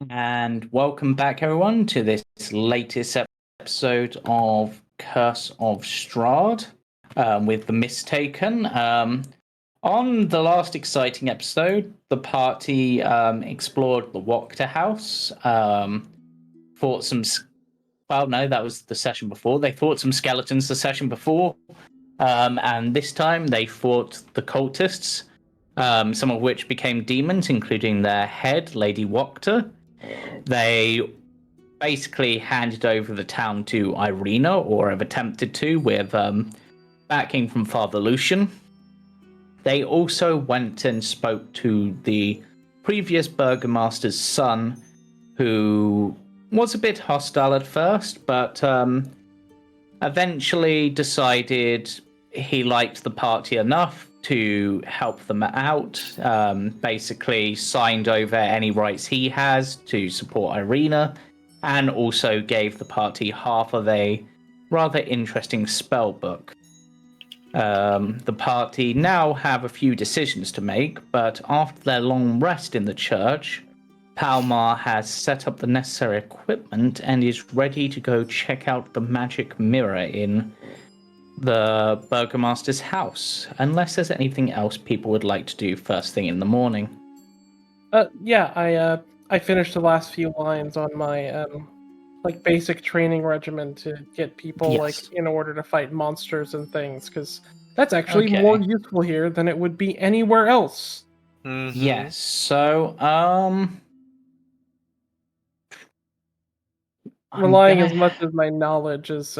And welcome back, everyone, to this latest episode of Curse of Strahd with the Mistaken. On the last exciting episode, the party explored the Wachter house, fought some. Well, no, that was the session before. They fought some skeletons the session before, and this time they fought the cultists, some of which became demons, including their head, Lady Wachter. They basically handed over the town to Irina, or have attempted to, with backing from Father Lucian. They also went and spoke to the previous burgomaster's son, who was a bit hostile at first, but eventually decided he liked the party enough to help them out. Basically signed over any rights he has to support Irina, and also gave the party half of a rather interesting spell book. The party now have a few decisions to make, but after their long rest in the church, Palmar has set up the necessary equipment and is ready to go check out the magic mirror in the burgomaster's house, unless there's anything else people would like to do first thing in the morning. I finished the last few lines on my basic training regimen to get people Yes. in order to fight monsters and things, because that's actually Okay. more useful here than it would be anywhere else. Mm-hmm. Yes. So, Relying as much as my knowledge is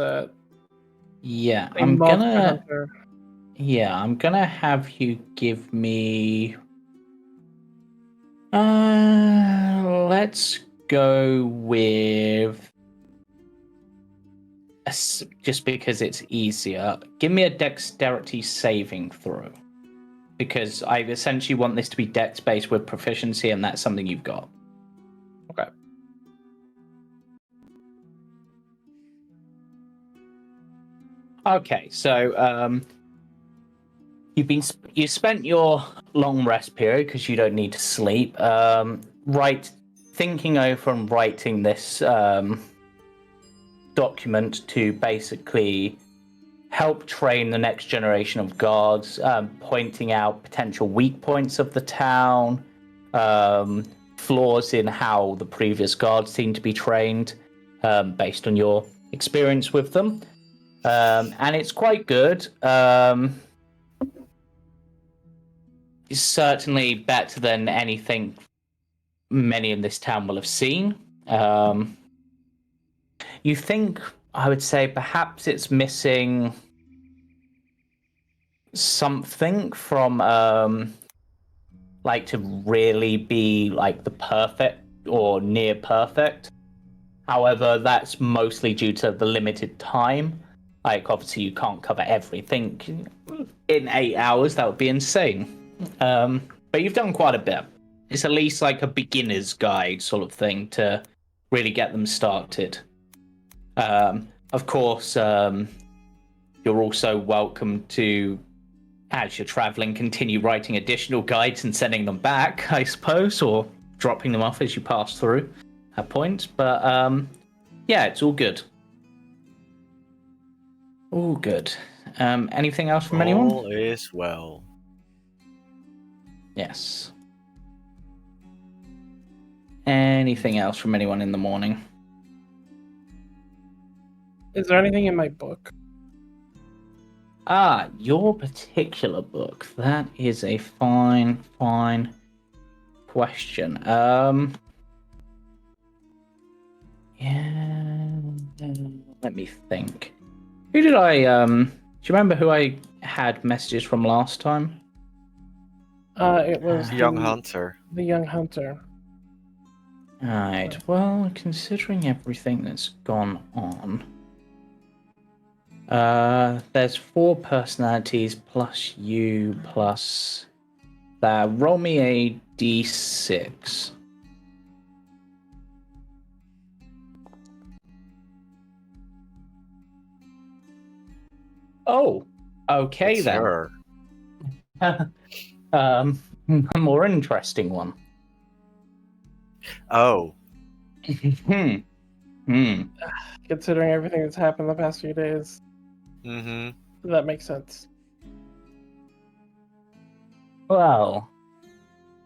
yeah, a monster hunter. Yeah, I'm gonna have you give me. Let's go with. Just because it's easier, give me a dexterity saving throw. Because I essentially want this to be dex based with proficiency, and that's something you've got. Okay. Okay, so you spent your long rest period because you don't need to sleep. Thinking over and writing this document to basically help train the next generation of guards, pointing out potential weak points of the town, flaws in how the previous guards seem to be trained, based on your experience with them. And it's quite good. It's certainly better than anything many in this town will have seen. You think, I would say, perhaps it's missing something from, to really be, the perfect or near perfect. However, that's mostly due to the limited time. Obviously, you can't cover everything in 8 hours. That would be insane. But you've done quite a bit. It's at least like a beginner's guide sort of thing to really get them started. Of course, you're also welcome to, as you're traveling, continue writing additional guides and sending them back, I suppose, or dropping them off as you pass through at points. But yeah, it's all good. All good. Anything else from anyone? All is well. Yes. Anything else from anyone in the morning? Is there anything in my book? Your particular book. That is a fine question. Yeah. Let me think. Who did I? Do you remember who I had messages from last time? It was Young Hunter. The young hunter. Alright, well, considering everything that's gone on, there's 4 personalities plus you plus that. Roll me a d6. Oh, okay Yes, then. sir. A more interesting one. Oh, Hmm. Hmm. Considering everything that's happened the past few days, Mm-hmm. that makes sense. Well,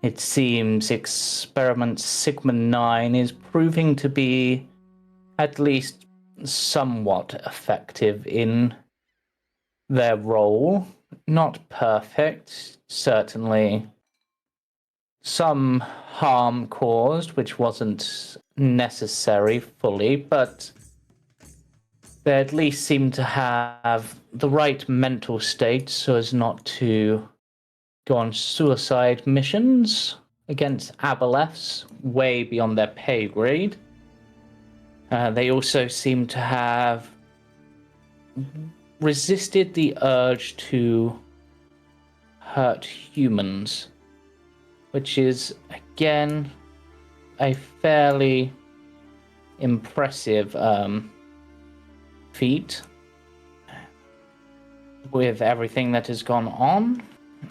it seems experiment Sigma 9 is proving to be at least somewhat effective in their role. Not perfect, certainly some harm caused, which wasn't necessary fully, but they at least seem to have the right mental state so as not to go on suicide missions against aboleths way beyond their pay grade. They also seem to have resisted the urge to hurt humans, which is, again, a fairly impressive feat with everything that has gone on.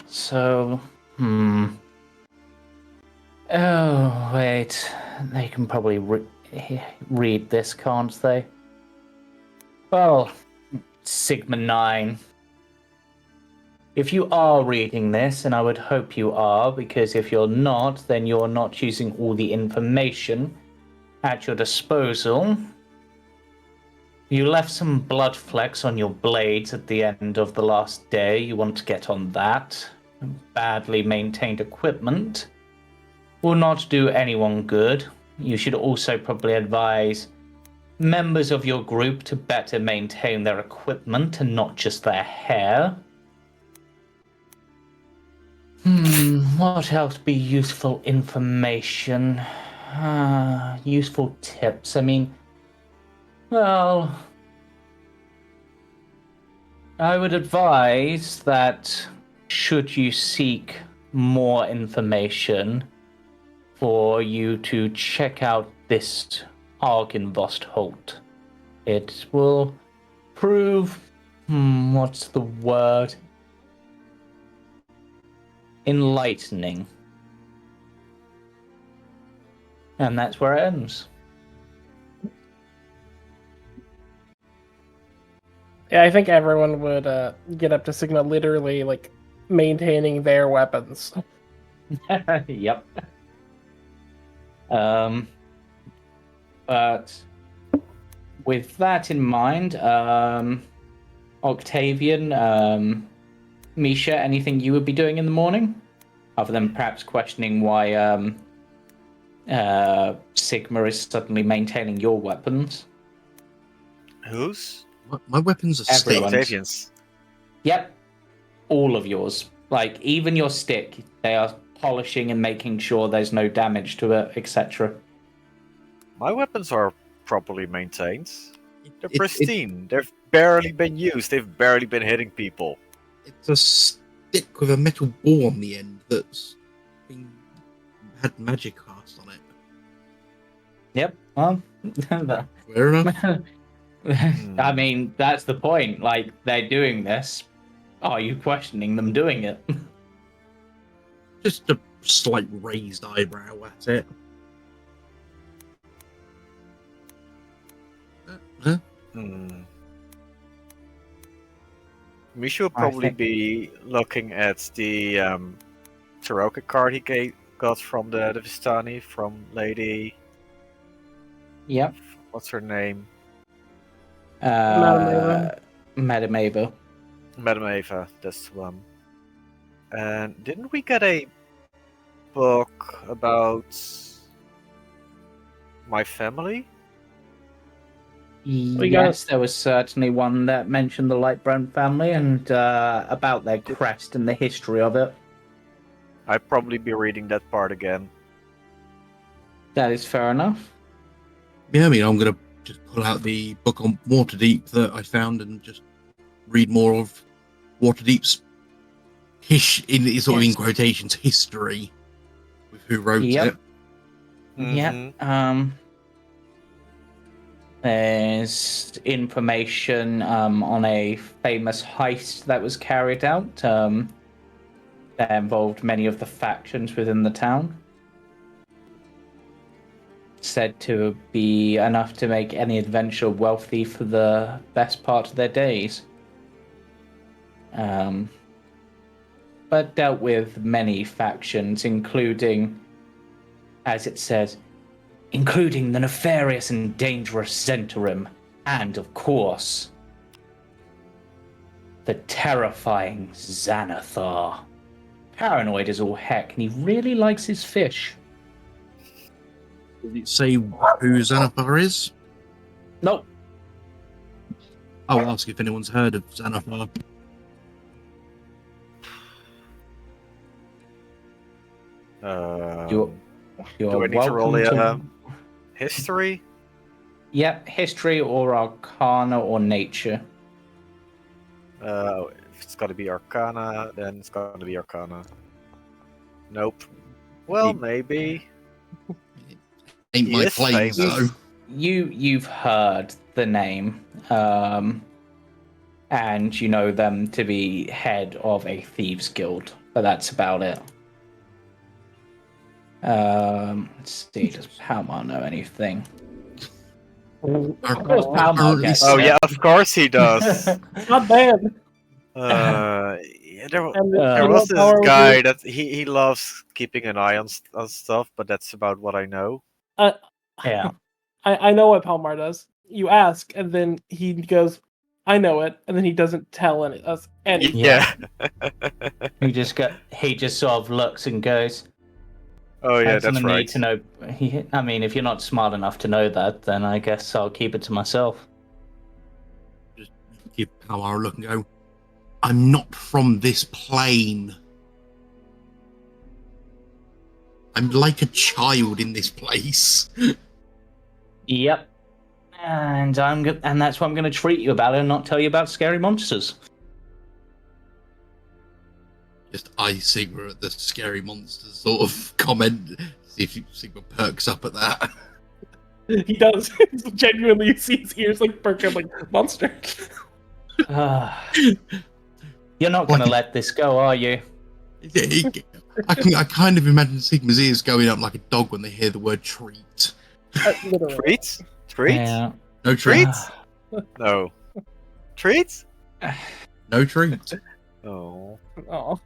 So, Oh, wait. They can probably read this, can't they? Well, Sigma 9. If you are reading this, and I would hope you are, because if you're not, then you're not using all the information at your disposal. You left some blood flecks on your blades at the end of the last day. You want to get on that. Badly maintained equipment will not do anyone good. You should also probably advise members of your group to better maintain their equipment and not just their hair. What else be useful information? Useful tips. I mean, well, I would advise that should you seek more information, for you to check out this Argynvost Holt. It will prove, what's the word? Enlightening. And that's where it ends. Yeah, I think everyone would get up to Sigma literally like maintaining their weapons. Yep. But with that in mind, Octavian, Misha, anything you would be doing in the morning? Other than perhaps questioning why Sigma is suddenly maintaining your weapons. Whose? My weapons are Everyone's. stick. Octavian's. Yep, all of yours. Like, even your stick, they are polishing and making sure there's no damage to it, etc. My weapons are properly maintained. They're It- pristine. They've barely been used. They've barely been hitting people. It's a stick with a metal ball on the end that's had magic cast on it. Yep, well, Fair enough. I mean, that's the point. Like, they're doing this. Are you questioning them doing it? Just a slight raised eyebrow at it. Huh? We should probably be looking at the Taroka card he got from the Vistani from Lady. Yep. What's her name? Madam Ava. Madam Ava, that's the one. And didn't we get a book about my family? Yes, there was certainly one that mentioned the Lightbrown family and about their crest and the history of it. I'd probably be reading that part again. That is fair enough. Yeah, I mean, I'm going to just pull out the book on Waterdeep that I found and just read more of Waterdeep's in quotations, history with who wrote it. Yep. There's information on a famous heist that was carried out that involved many of the factions within the town. said to be enough to make any adventurer wealthy for the best part of their days. But dealt with many factions, including, as it says, including the nefarious and dangerous Zentarim, and, of course, the terrifying Xanathar. Paranoid as all heck, and he really likes his fish. Did it say who Xanathar is? Nope. I'll ask if anyone's heard of Xanathar. You're do I need to roll welcome a history? Yep, history or arcana or nature. If it's got to be Arcana, then it's got to be Arcana. Nope. Well, maybe. Ain't He my is plane, famous. so. You've heard the name, and you know them to be head of a thieves guild, but that's about it. Let's see, does Palmar know anything? Oh, Of course, Palmar gets Oh it. yeah, of course he does. not bad. Yeah, there And there you was know what this power guy would that he loves keeping an eye on stuff, but that's about what I know. be? Yeah. I know what Palmar does. You ask, and then he goes, "I know it," and then he doesn't tell us anything. Yeah. He just sort of looks and goes, Oh yeah, "That's that's on the right. need to know." I mean, if you're not smart enough to know that, then I guess I'll keep it to myself. Just give Power a look and go, I'm not from this plane. I'm like a child in this place. Yep. And and that's what I'm going to treat you about it and not tell you about scary monsters. Just eye Sigma at the scary monsters sort of comment. See if Sigma perks up at that. He does. Genuinely, you see his ears like perk up like monster. You're not going to let this go, are you? I kind of imagine Sigma's ears going up like a dog when they hear the word treat. Literally. Treats? Treats? Yeah. No treat. Treats? No. Treats? No treat. Oh. Oh,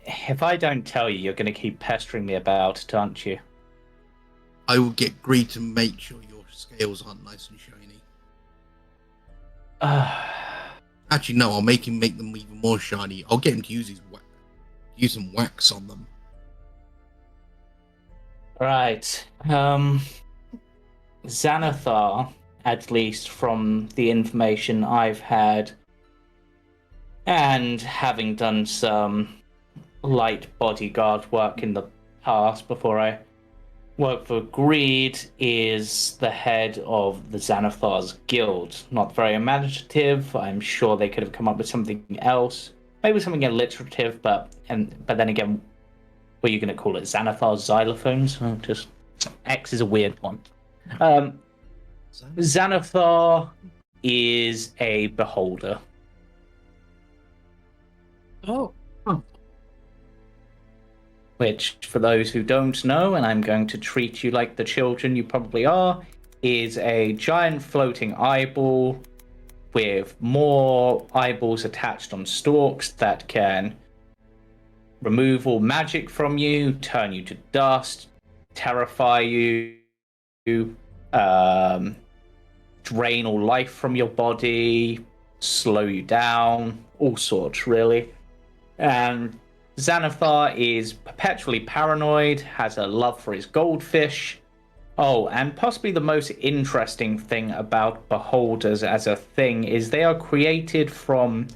If I don't tell you, you're going to keep pestering me about it, aren't you? I will get Greed to make sure your scales aren't nice and shiny. Actually, no, I'll make him make them even more shiny. I'll get him to use some wax on them. Right. Xanathar, at least from the information I've had, and having done some light bodyguard work in the past before I worked for Greed, is the head of the Xanathar's guild. Not very imaginative. I'm sure they could have come up with something else. Maybe something alliterative, but then again, what are you going to call it? Xanathar's xylophones? Oh, just X is a weird one. Xanathar is a beholder. oh, Which, for those who don't know, and I'm going to treat you like the children you probably are, is a giant floating eyeball with more eyeballs attached on stalks that can remove all magic from you, turn you to dust, terrify you, drain all life from your body, slow you down, all sorts, really. And Xanathar is perpetually paranoid, has a love for his goldfish. Oh, and possibly the most interesting thing about beholders as a thing is they are created from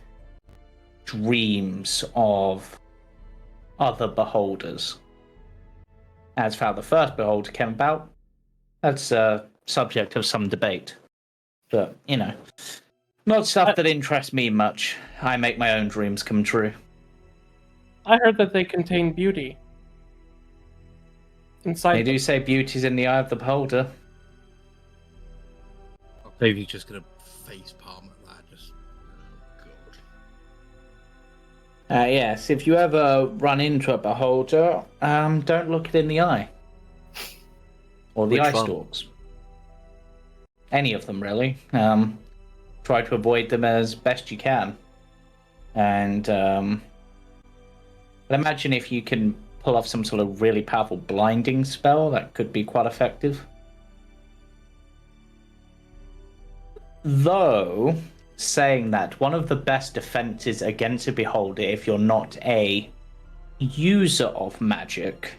dreams of other beholders. As for how the first beholder came about, that's a subject of some debate. But, not stuff that interests me much. I make my own dreams come true. I heard that they contain beauty inside. They do say beauty's in the eye of the beholder. Octavian's just gonna face palm at that. Just, oh god. Yes, if you ever run into a beholder, don't look it in the eye. or the Which Ice one? Stalks. Any of them, really. Try to avoid them as best you can. And I'd imagine if you can pull off some sort of really powerful blinding spell, that could be quite effective. Though, saying that, one of the best defenses against a beholder, if you're not a user of magic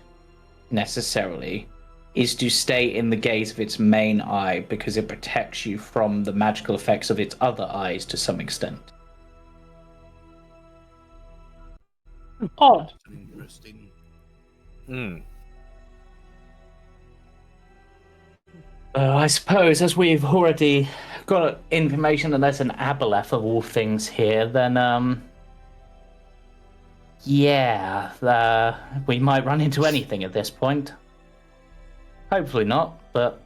necessarily, is to stay in the gaze of its main eye, because it protects you from the magical effects of its other eyes to some extent. Odd. Interesting. Hmm. I suppose, as we've already got information that there's an aboleth of all things here, then, we might run into anything at this point. Hopefully not, but...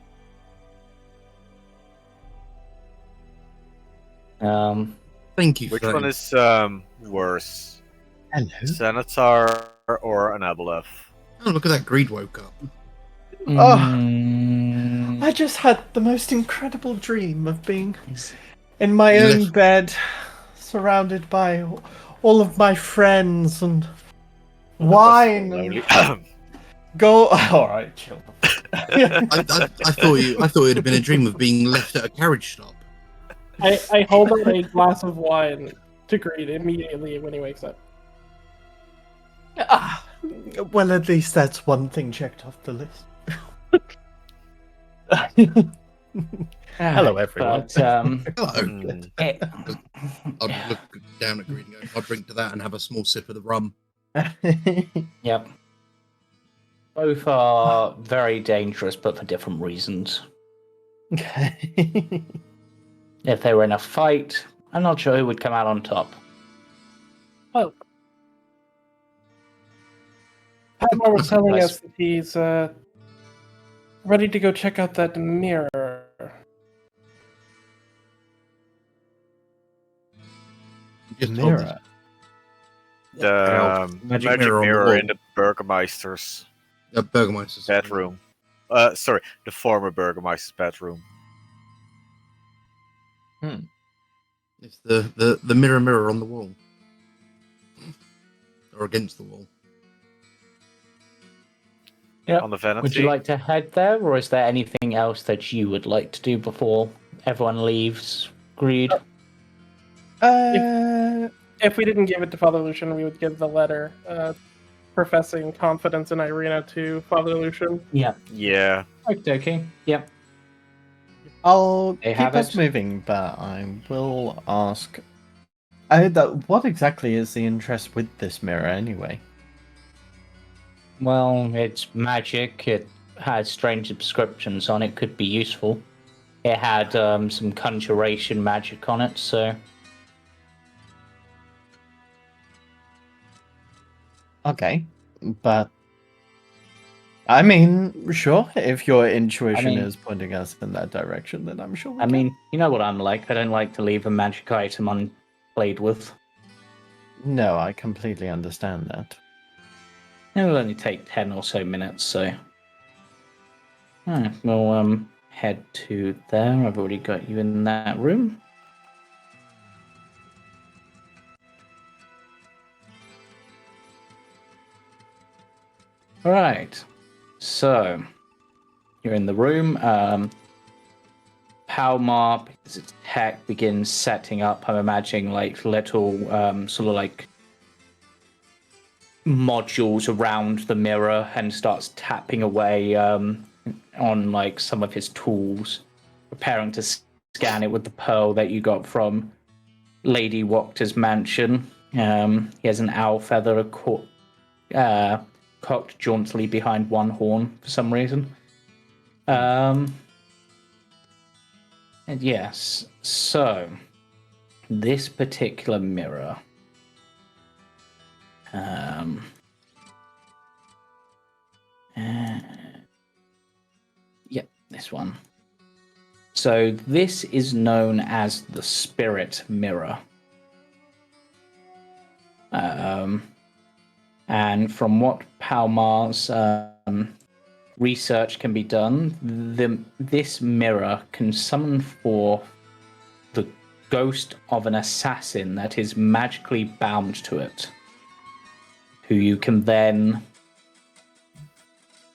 Thank you. Which for one that. is worse? Hello. Senator or an aboleth? Oh, look at that! Greed woke up. I just had the most incredible dream of being in my own bed, surrounded by all of my friends and wine Lonely. and go. All right, chill. I thought it had been a dream of being left at a carriage stop. I hold out a glass of wine to Greed immediately when he wakes up. Ah, well, at least that's one thing checked off the list. Hello, everyone. But, Hello. it, I'd look down at Greed and go, I'll drink to that and have a small sip of the rum. Yep. Both are very dangerous, but for different reasons. Okay. If they were in a fight, I'm not sure who would come out on top. Oh. Padmar was telling us that he's ready to go check out that mirror. Just Mirror. The magic mirror in the Burgermeister's The Burgermeister's bedroom. Sorry, the former Burgermeister's bedroom. It's the mirror on the wall, or against the wall. Yeah. On the vanity. Would you like to head there, or is there anything else that you would like to do before everyone leaves? Greed. If we didn't give it to Father Lucian, we would give the letter professing confidence in Irina to Father Lucian. Yeah. Yeah. Okay. Yep. I'll They keep have us it. moving, but I will ask. What exactly is the interest with this mirror, anyway? Well, it's magic. It has strange inscriptions on it. Could be useful. It had some conjuration magic on it, so... Okay, but I mean, sure. If your intuition is pointing us in that direction, then I'm sure. You know what I'm like. I don't like to leave a magic item unplayed with. No, I completely understand that. It will only take 10 or so minutes, so... We'll head to there. I've already got you in that room. Alright. So, you're in the room. Palmar, because its tech, begins setting up, I'm imagining, like, little, sort of like modules around the mirror and starts tapping away on like some of his tools, preparing to scan it with the pearl that you got from Lady Wacht's mansion. He has an owl feather cocked jauntily behind one horn for some reason. And yes, so this particular mirror. Yep, this one. So this is known as the Spirit Mirror. And from what Palmar's research can be done. This mirror can summon forth the ghost of an assassin that is magically bound to it, who you can then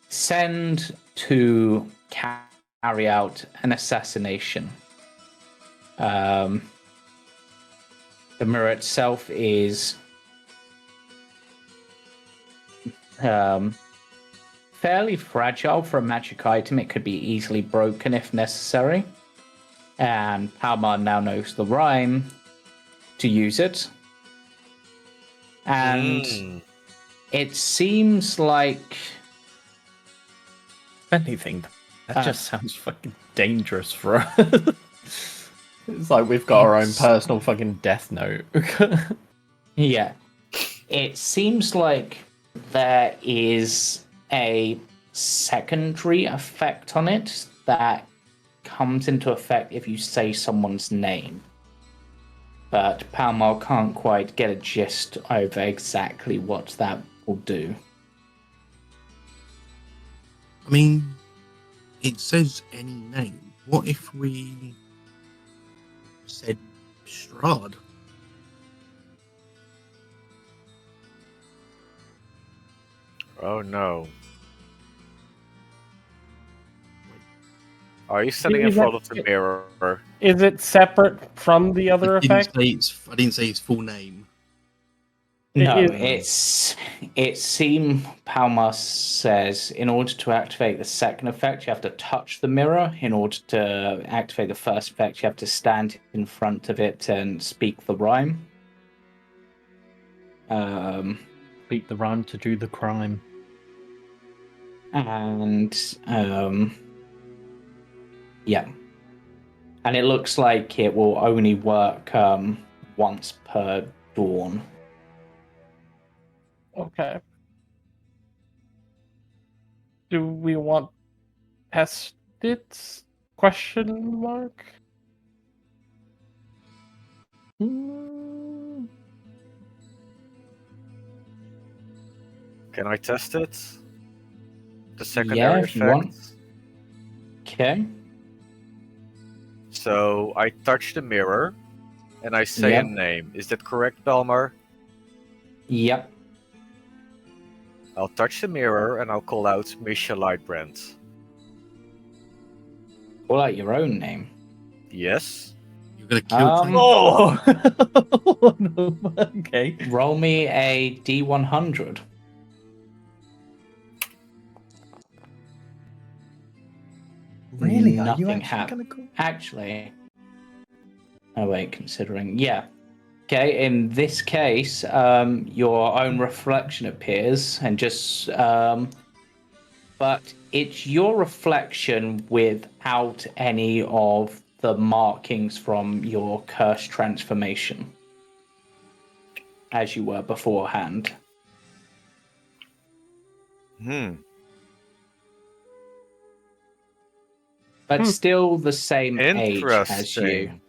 send to carry out an assassination. The mirror itself is fairly fragile for a magic item. It could be easily broken if necessary. And Palmar now knows the rhyme to use it. And it seems like... If anything, that just sounds fucking dangerous for us. It's like we've got our own personal fucking death note. Yeah. It seems like there is a secondary effect on it that comes into effect if you say someone's name. But Palmar can't quite get a gist over exactly what that will do. I mean, it says any name. What if we said Strahd? Oh no. Are you standing in front of the mirror? Is it separate from the other effect? I didn't say his full name. No, It it seems Palmar says in order to activate the second effect, you have to touch the mirror. In order to activate the first effect, you have to stand in front of it and speak the rhyme. Beat the rhyme to do the crime. And yeah. And it looks like it will only work once per dawn. Okay. Do we want test it? Question mark. Can I test it? The Yeah, secondary if you want. effect? Okay. So I touch the mirror and I say Yep. a name. Is that correct, Belmar? Yep. I'll touch the mirror and I'll call out Misha Lightbrand. Call out your own name. Yes. You're gonna kill. Oh! Oh no, okay. Roll me a D100. Really? Are you Nothing actually hap- gonna call? Actually. Oh wait, considering. Yeah. Okay, in this case, your own reflection appears and just but it's your reflection without any of the markings from your curse transformation as you were beforehand. But still the same age as you. Interesting.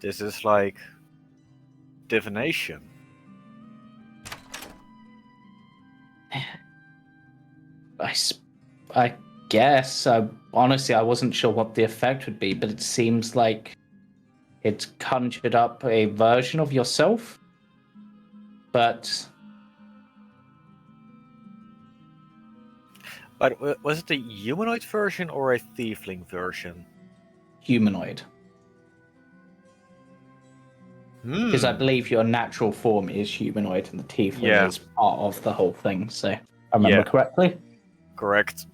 This is like divination. I guess. Honestly, I wasn't sure what the effect would be, but it seems like it's conjured up a version of yourself. But But was it a humanoid version or a tiefling version? humanoid. Because I believe your natural form is humanoid and the tiefling is part of the whole thing, so I remember correctly. Correct.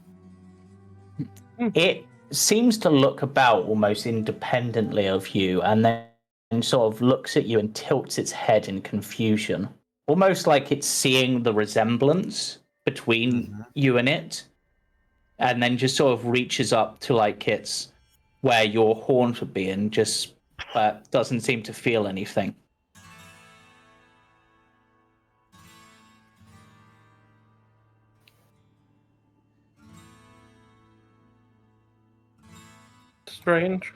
It seems to look about almost independently of you and then sort of looks at you and tilts its head in confusion. Almost like it's seeing the resemblance between you and it. And then just sort of reaches up to like it's where your horns would be and just doesn't seem to feel anything. Strange.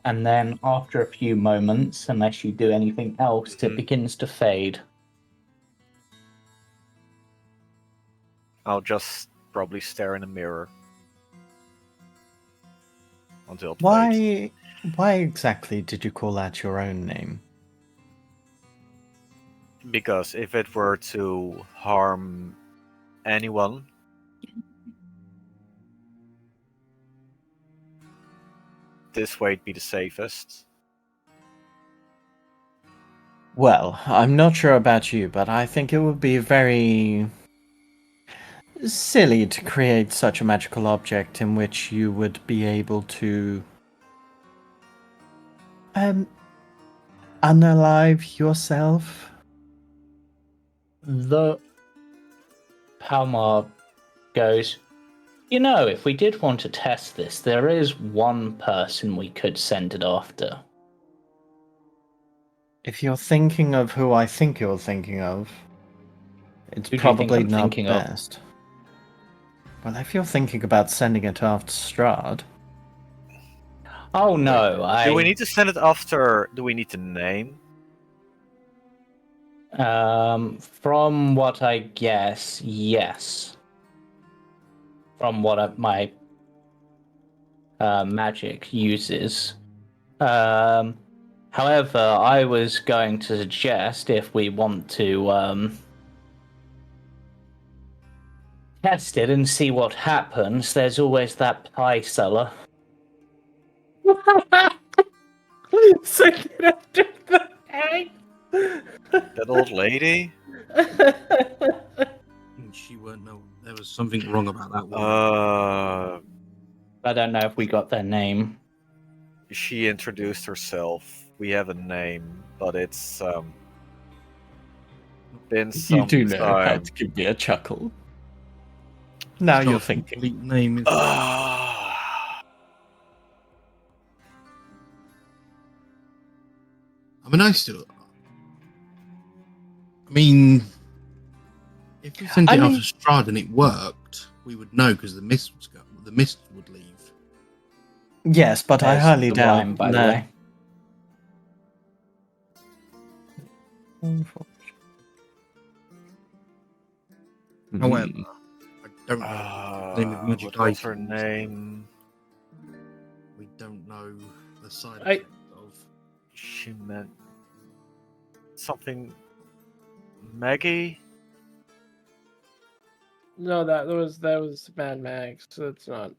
and then after a few moments, unless you do anything else, it Mhm. begins to fade. I'll just probably stare in a mirror until it fades. Why exactly did you call out your own name? Because if it were to harm anyone, this way'd be the safest. Well, I'm not sure about you, but I think it would be very silly to create such a magical object in which you would be able to unalive yourself. The Palmar goes, you know, if we did want to test this, there is one person we could send it after. If you're thinking of who I think you're thinking of, it's Who do you think probably I'm not thinking of? best. Well, if you're thinking about sending it after Strahd, Oh no, Do we need to send it after? Do we need to name? From what I guess, yes. From what my magic uses. However, I was going to suggest if we want to test it and see what happens, there's always that pie seller. So get after the egg. That old lady? She weren't. No, there was something wrong about that one. I don't know if we got their name. She introduced herself. We have a name, but it's been some you do know how time. to give me a chuckle. Now Not you're a thinking. complete name. Is it? I mean, I mean, if we sent it after Strahd and it worked, we would know because the mist would leave. Yes, but I There's highly the doubt rhyme, by the that. way. However, Mm. I don't know the name of magic What was her items. name? We don't know the side I- effect of. She meant something. Maggie? No, that was Mad Max. So it's not.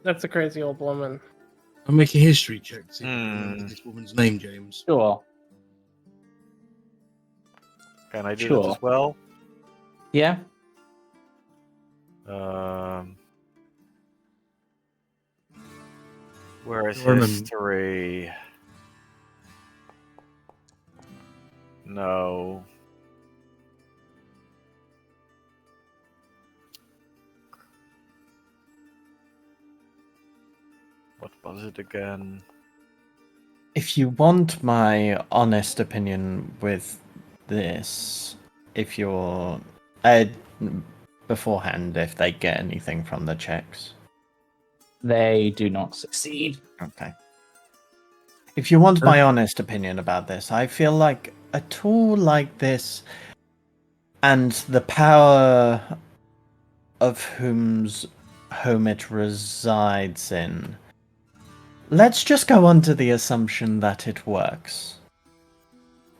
That's a crazy old woman. I'll make a history check to see if you Hmm. remember this woman's name, James. Sure. Can I do Sure. that as well? Yeah? Where is Do I remember? history? No. What was it again? If you want my honest opinion with this, if you're beforehand, if they get anything from the checks. They do not succeed. Okay. If you want my honest opinion about this, I feel like a tool like this and the power of whom it resides in, let's just go under the assumption that it works.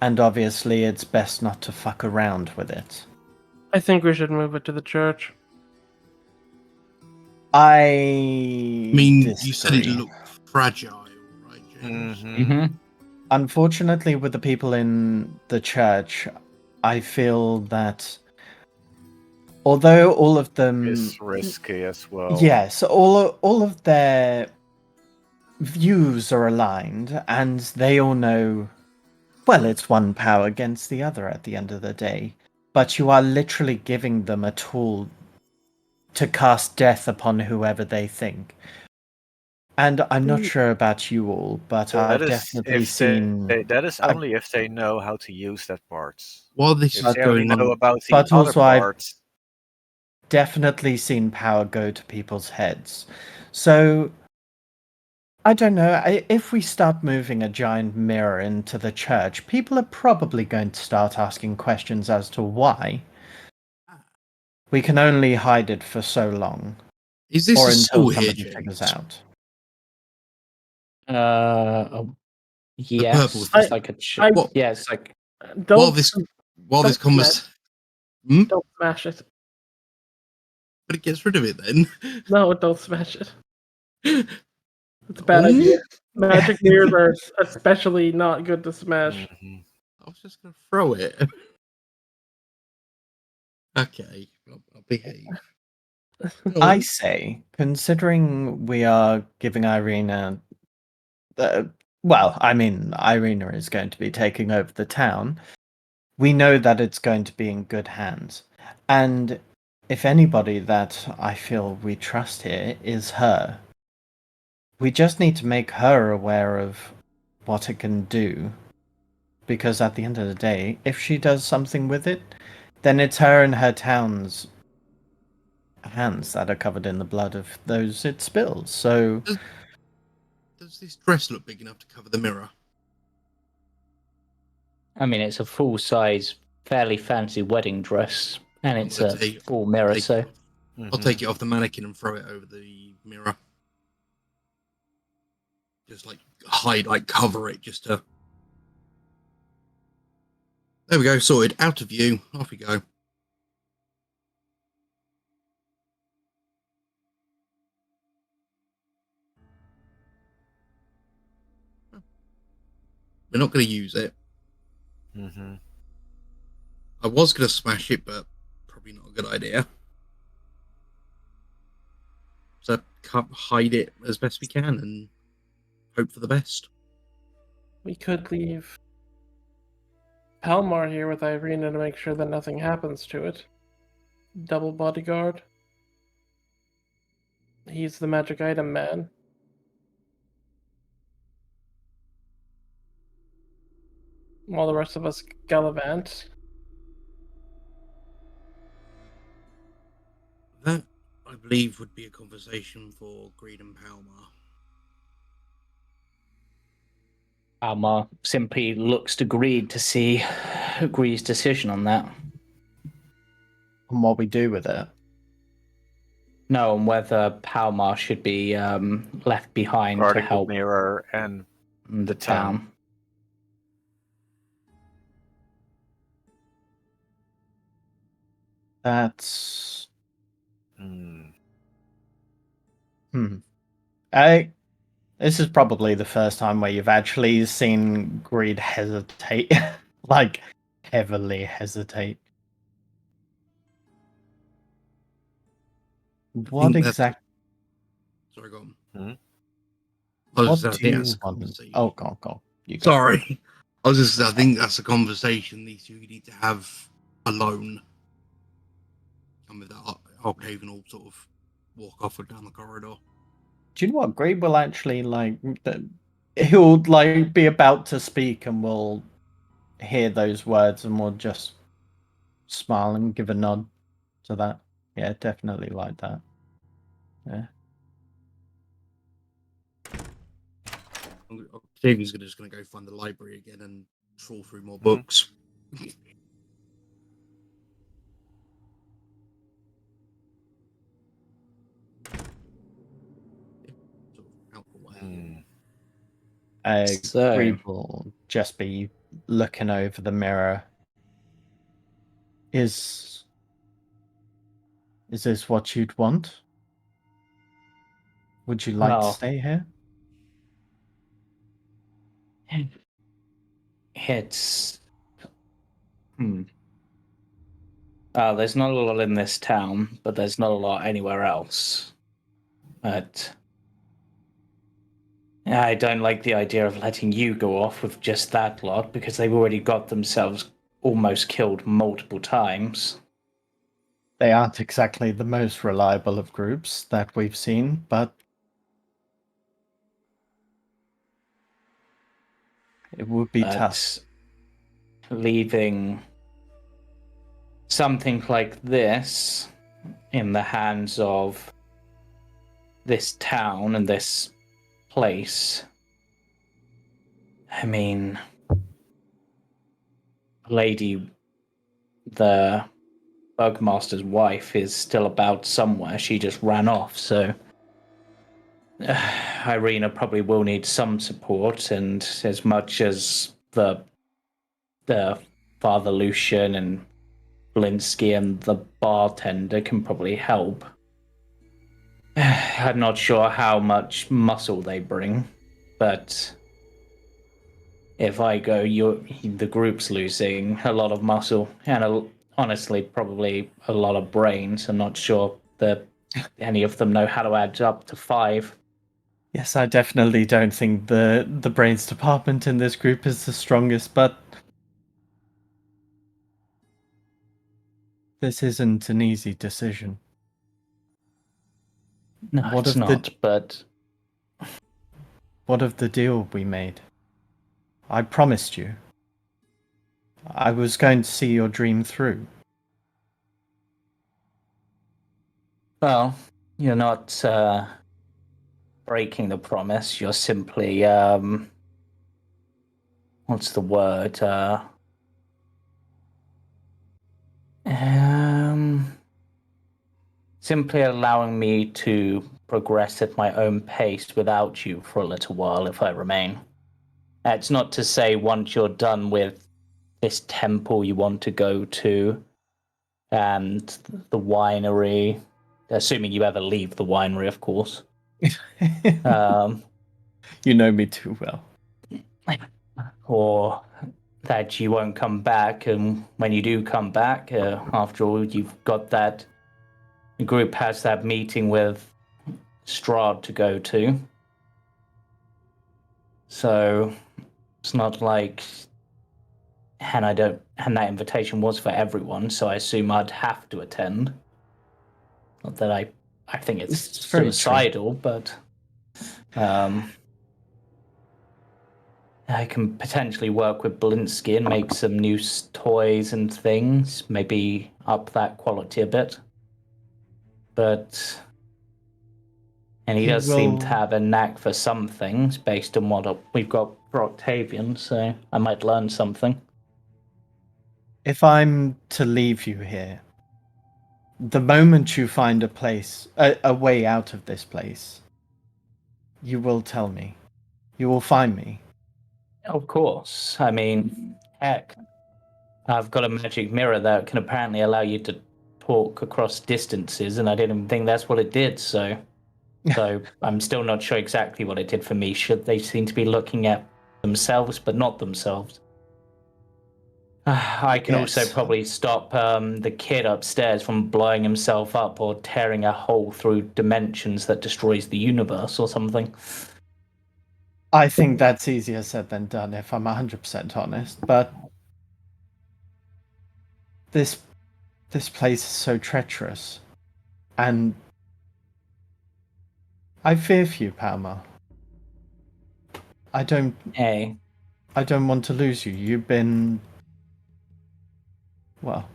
And obviously it's best not to fuck around with it. I think we should move it to the church. I mean, disagree. you said it looked fragile, right, James? Mm-hmm. Unfortunately, with the people in the church, I feel that although all of them It's risky as well. yes, all of their views are aligned, and they all know, well, it's one power against the other at the end of the day. But you are literally giving them a tool to cast death upon whoever they think. And I'm not sure about you all, but That I've is definitely if seen. that is only if they know how to use that part. While this If is they only going know on, about the but other also I've parts, definitely seen power go to people's heads. So, I don't know. If we start moving a giant mirror into the church, people are probably going to start asking questions as to why. We can only hide it for so long, Is this or a until saw here, somebody figures James? out. The purple Yes, thing. it's like a What? yeah, it's like While Don't this don't conversation, don't smash it. but it gets rid of it then. No, don't smash it. It's a bad Oh, idea. Magic mirrors are especially not good to smash. Mhm. I was just gonna throw it. Okay, I'll behave. Go I on. say, considering we are giving Irina, well, I mean, Irina is going to be taking over the town. We know that it's going to be in good hands, and if anybody that I feel we trust here is her. We just need to make her aware of what it can do, because at the end of the day, if she does something with it, then it's her and her town's hands that are covered in the blood of those it spills. So Does this dress look big enough to cover the mirror? I mean, it's a full size, fairly fancy wedding dress, and I'm it's gonna a take. full I'll mirror. take So it off. I'll take it off the mannequin and throw it over the mirror. Just like hide, like cover it, just to. There we go, sorted. Out of view. Off we go. We're not going to use it. Mhm. I was going to smash it, but probably not a good idea. So hide it as best we can and hope for the best. We could leave Palmar here with Irina to make sure that nothing happens to it. Double bodyguard. He's the magic item man. While the rest of us gallivant. That, I believe, would be a conversation for Greed and Palmer. Alma simply looks to Greed to see Greed's decision on that. on what we do with it. No, and whether Palmar should be left behind to Guarding the help mirror and the town. town. That's Hmm. I. This is probably the first time where you've actually seen Greed hesitate, like heavily hesitate. What think that- exactly? Sorry, go on. Hmm? I was What just, I do think you that's a want? conversation. Oh, go. You go. Sorry. I was just, I think that's a conversation these two need to have alone. And with that, Octavian will sort of walk off or down the corridor. Do you know what? Greed will actually he'll like be about to speak and will hear those words and will just smile and give a nod to that. Yeah, definitely like that. Yeah. Octavian's just going to go find the library again and trawl through more Mhm. books. Sort of out the way. Hmm. Greed will just be looking over the mirror. Is this what you'd want? Would you like to Well, stay here? it's there's not a lot in this town, but there's not a lot anywhere else. But I don't like the idea of letting you go off with just that lot because they've already got themselves almost killed multiple times. They aren't exactly the most reliable of groups that we've seen, but it would be tough. Leaving something like this in the hands of this town and this place. I mean, Lady, the Bugmaster's wife, is still about somewhere. She just ran off, so Irina probably will need some support, and as much as the Father Lucian and Blinsky and the bartender can probably help. I'm not sure how much muscle they bring, but if I go, the group's losing a lot of muscle and honestly probably a lot of brains. I'm not sure that any of them know how to add up to 5. Yes, I definitely don't think the brains department in this group is the strongest, but this isn't an easy decision. No, What it's of the- not, but What of the deal we made? I promised you. I was going to see your dream through. well, you're not breaking the promise. You're simply what's the word? Simply allowing me to progress at my own pace without you for a little while if I remain. That's not to say once you're done with this temple you want to go to and the winery, assuming you ever leave the winery, of course. You know me too well. Or that you won't come back, and when you do come back, after all, you've got that. The group has that meeting with Strahd to go to. So it's not like, and that invitation was for everyone, so I assume I'd have to attend. Not that I think it's very suicidal, but I can potentially work with Blinsky and make some new toys and things, maybe up that quality a bit. And he does seem to have a knack for some things based on what we've got for Octavian, so I might learn something. If I'm to leave you here, the moment you find a place, a way out of this place, you will tell me. You will find me. Of course. I mean, heck, I've got a magic mirror that can apparently allow you to talk across distances, and I didn't even think that's what it did, so I'm still not sure exactly what it did for Misha. They seem to be looking at themselves, but not themselves. I can also probably stop the kid upstairs from blowing himself up or tearing a hole through dimensions that destroys the universe or something. I think that's easier said than done, if I'm 100% honest, but this place is so treacherous, and I fear for you, Palmer. I don't want to lose you. You've been, well,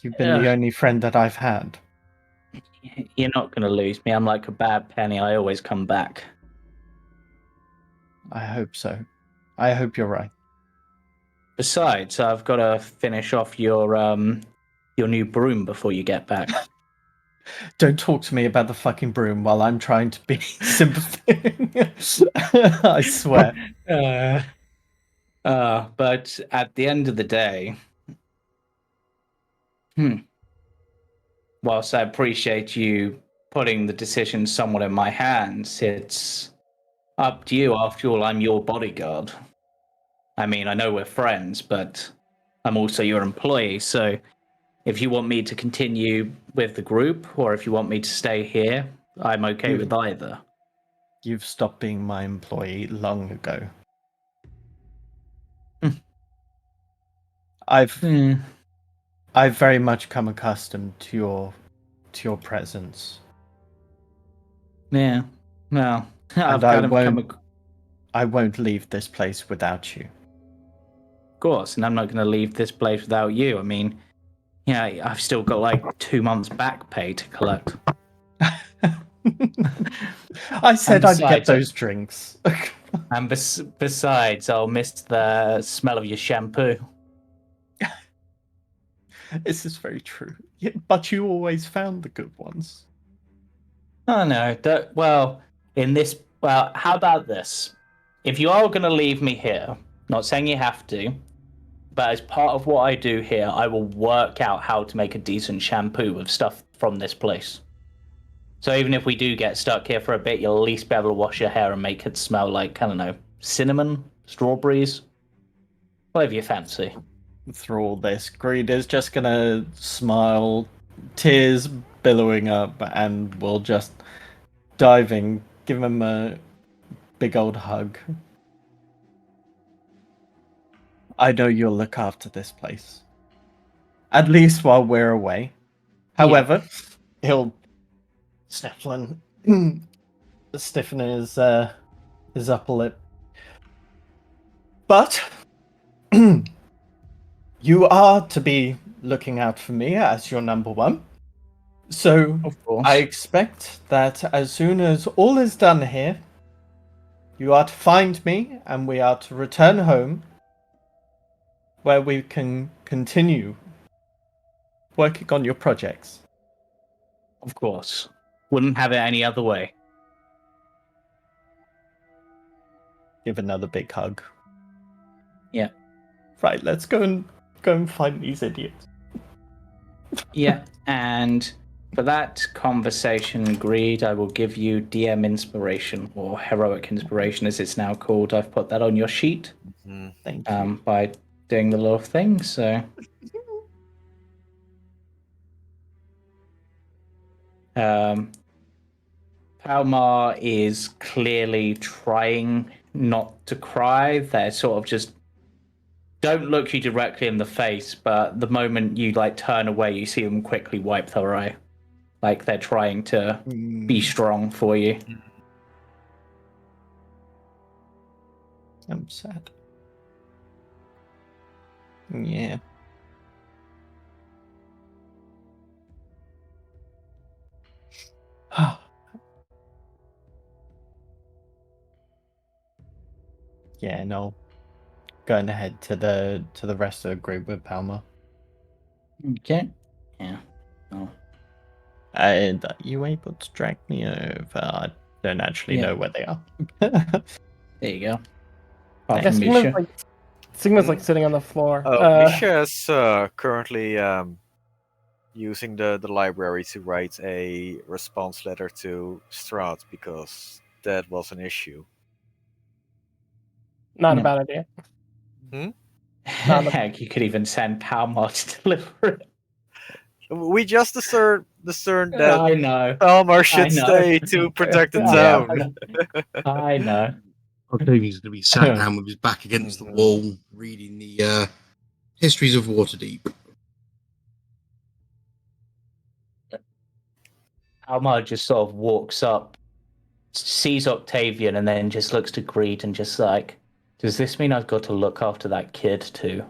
you've been the only friend that I've had. You're not going to lose me. I'm like a bad penny. I always come back. I hope so. I hope you're right. Besides, I've got to finish off your new broom before you get back. Don't talk to me about the fucking broom while I'm trying to be sympathetic. I swear. But at the end of the day, whilst I appreciate you putting the decision somewhat in my hands, it's up to you. After all, I'm your bodyguard. I mean, I know we're friends, but I'm also your employee, so if you want me to continue with the group, or if you want me to stay here, I'm okay with either. You've stopped being my employee long ago. I've very much come accustomed to your presence. Yeah. Well, And I won't leave this place without you. Of course, and I'm not going to leave this place without you. I mean, Yeah, I've still got like 2 months back pay to collect. I said I'd get besides- those drinks. And besides, I'll miss the smell of your shampoo. This is very true. Yeah, but you always found the good ones. Oh no, how about this? If you are going to leave me here, not saying you have to, but as part of what I do here, I will work out how to make a decent shampoo with stuff from this place. So even if we do get stuck here for a bit, you'll at least be able to wash your hair and make it smell like, I don't know, cinnamon, strawberries, whatever you fancy. Through all this, Greed is just gonna smile, tears billowing up, and we'll just diving, give him a big old hug. I know you'll look after this place. At least while we're away. However, he'll stiffen his upper lip. But you are to be looking out for me as your number one. So Of course. I expect that as soon as all is done here, you are to find me and we are to return home where we can continue working on your projects. Of course. Wouldn't have it any other way. Give another big hug. Yeah. Right, let's go and find these idiots. Yeah, and for that conversation, Greed, I will give you DM inspiration, or heroic inspiration as it's now called. I've put that on your sheet Thank you. by doing the little thing, so... Palmar is clearly trying not to cry. They're sort of just don't look you directly in the face, but the moment you like turn away, you see them quickly wipe their eye, like they're trying to be strong for you. I'm sad. Yeah. Yeah, no. Going ahead to the rest of the group with Palmer. Okay. Yeah. Oh. And are you able to drag me over? I don't actually know where they are. There you go. Apart Yeah, from Misha. Sigma's like sitting on the floor. Misha is currently using the library to write a response letter to Strahd because that was an issue. Not a Yeah. bad idea. Heck, you could even send Palmar to deliver it. We just discerned that I know. Palmer should know. stay to protect the Yeah. town. I know. Octavian's going to be sat down with his back against the wall, reading the histories of Waterdeep. Palmar just sort of walks up, sees Octavian, and then just looks to Greed and just like, does this mean I've got to look after that kid too?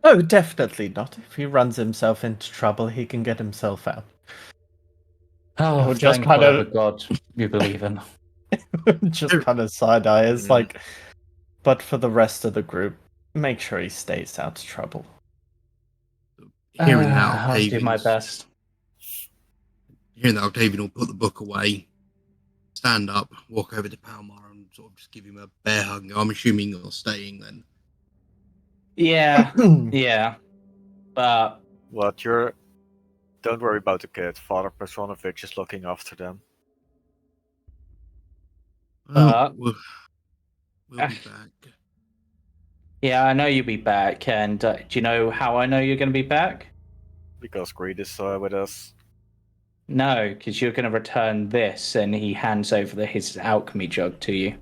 Oh, definitely not. If he runs himself into trouble, he can get himself out. Oh, Or just thank kind of- whatever God you believe in. Just kind of side eye. It's like, but for the rest of the group, make sure he stays out of trouble. Hearing that, I'll do my best. Hearing that, Octavian will put the book away, stand up, walk over to Palmar, and sort of just give him a bear hug. I'm assuming you're staying then. Yeah, yeah. But What don't worry about the kid. Father Petronovich is looking after them. Well, we'll be back. yeah, I know you'll be back. And do you know how I know you're going to be back? Because Greed is with us. No, because you're going to return this, and he hands over his alchemy jug to you.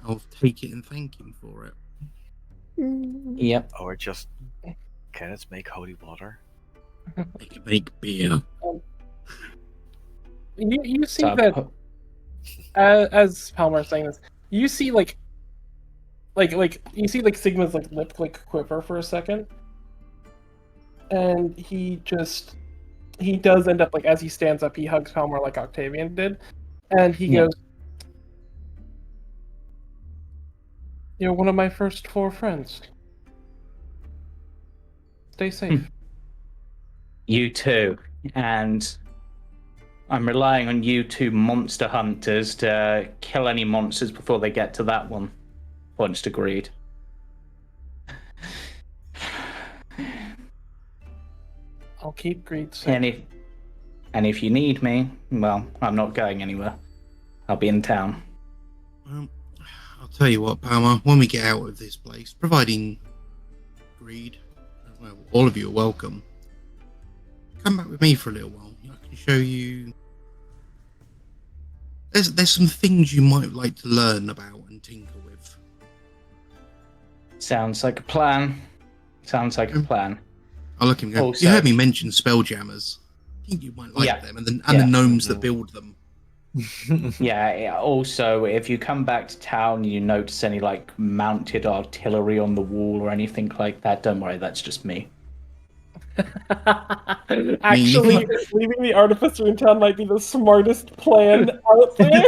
I'll take it and thank him for it. Yep. Or just can it make holy water? They can make beer. You see So that as Palmer's saying this, you see like like you see like Sigma's like lip like quiver for a second, and he does end up like as he stands up, he hugs Palmer like Octavian did, and he Yeah. goes, "You're one of my first 4 friends. Stay safe." You too. And I'm relying on you two monster hunters to kill any monsters before they get to that one. Punched agreed. I'll keep Greed safe. And if you need me, well, I'm not going anywhere. I'll be in town. I'll tell you what, Palmer, when we get out of this place, providing Greed, well, all of you are welcome, come back with me for a little while. I can show you. There's some things you might like to learn about and tinker with. Sounds like a plan. Sounds like a plan. I'll look at him and go, Also- you heard me mention spelljammers. I think you might like Yeah. them, and the Yeah. gnomes that build them. Yeah, also, if you come back to town and you notice any, like, mounted artillery on the wall or anything like that, don't worry, that's just me. Actually, leaving the artificer in town might be the smartest plan out there.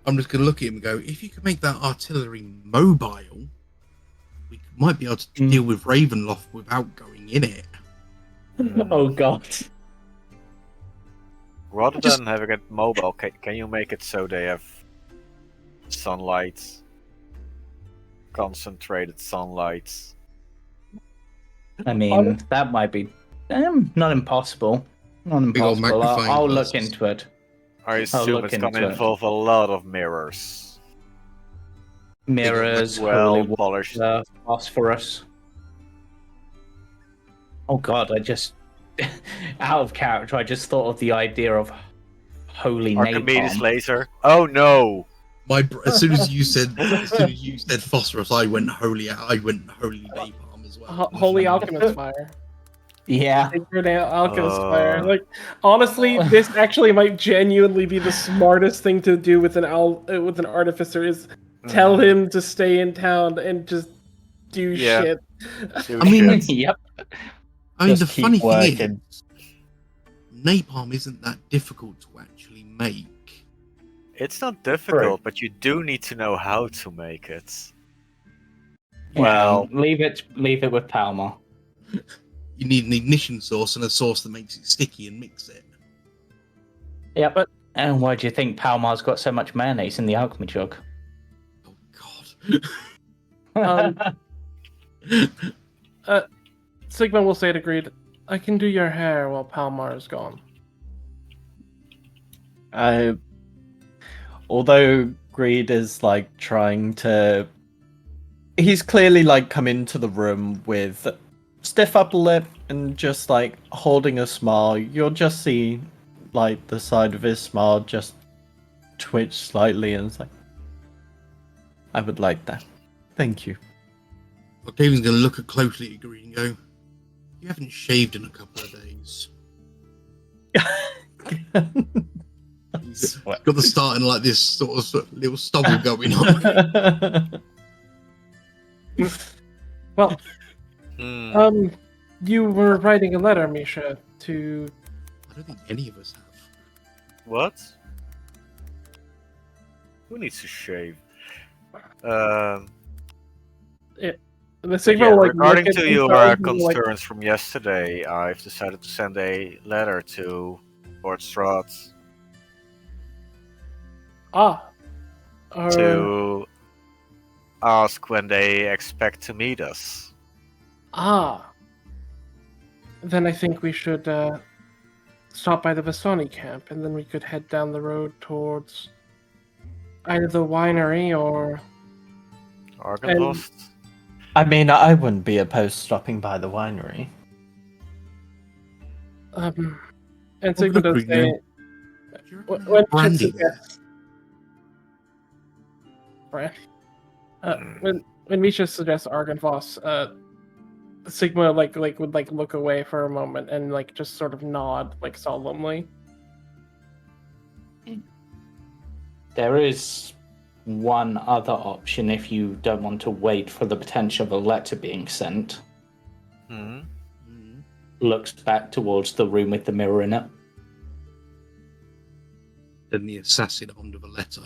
I'm just going to look at him and go, if you could make that artillery mobile, we might be able to deal with Ravenloft without going in it. Oh, God. Rather than having it mobile, can you make it so they have sunlight, concentrated sunlight? I mean, that might be not impossible. Not Big old impossible. magnifying I'll look glasses. into it. I assume look it's going to into it. involve a lot of mirrors. Mirrors, Well holy polished. water, phosphorus. Oh, God, I just... out of character, I just thought of the idea of holy Archimedes napalm. laser. Oh no! As soon as you said phosphorus, I went holy napalm as well. Holy Alchemist Fire. Yeah. Sacred Alchemist Fire. Like, honestly, this actually might genuinely be the smartest thing to do with an artificer is tell him to stay in town and just do shit. Do I mean, shit. Yep. I mean, Just the keep funny thing working. is, napalm isn't that difficult to actually make. It's not difficult, but you do need to know how to make it. Yeah, Well, leave it with Palmer. You need an ignition source and a source that makes it sticky and mix it. Yeah, but and why do you think Palmar's got so much mayonnaise in the alchemy jug? Oh God. Sigma will say to Greed, I can do your hair while Palmar is gone. Although Greed is like trying to, he's clearly like come into the room with stiff upper lip and just like holding a smile. You'll just see like the side of his smile just twitch slightly, and it's like, I would like that. Thank you. Octavian's going to look closely at Green and go, you haven't shaved in a couple of days. He's got the starting like this sort of little stubble going on. Well, you were writing a letter, Misha, to... I don't think any of us have. what? Who needs to shave? The Sigma Yeah, will, like, regarding look at to your himself and be like, concerns from yesterday, I've decided to send a letter to Lord Strahd to ask when they expect to meet us. Then I think we should stop by the Vasoni camp, and then we could head down the road towards either the winery or... Argynvost? I mean, I wouldn't be opposed to stopping by the winery. And Sigma does say... When Brandy there. when Misha suggests Argynvost, Sigma would look away for a moment and just sort of nod solemnly. There is one other option if you don't want to wait for the potential of a letter being sent. Hmm. Looks back towards the room with the mirror in it. Then the assassin under the letter.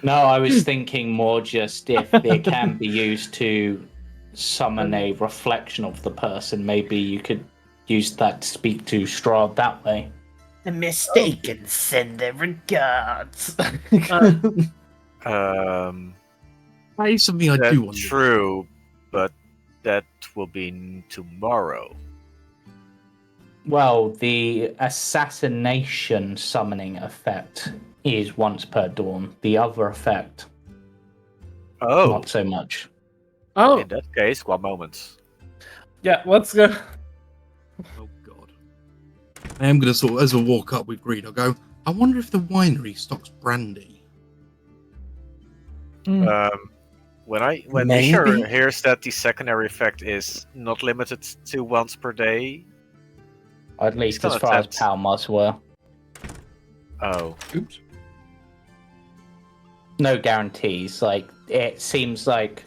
No, I was thinking more just if it can be used to summon a reflection of the person, maybe you could use that to speak to Strahd that way. The mistaken send their regards. Um, That is something I that's do wonder. true, but that will be tomorrow. Well, the assassination summoning effect is once per dawn. The other effect, Oh, not so much. Oh, in that case, 1 moment. yeah, let's go. Oh god. I am going to sort of, as I walk up with Greed, I'll go, I wonder if the winery stocks brandy. When Maybe. Misha hears that the secondary effect is not limited to once per day. At least gonna as far as attempt- Palmas were. Oh, Oops. No guarantees. Like, it seems like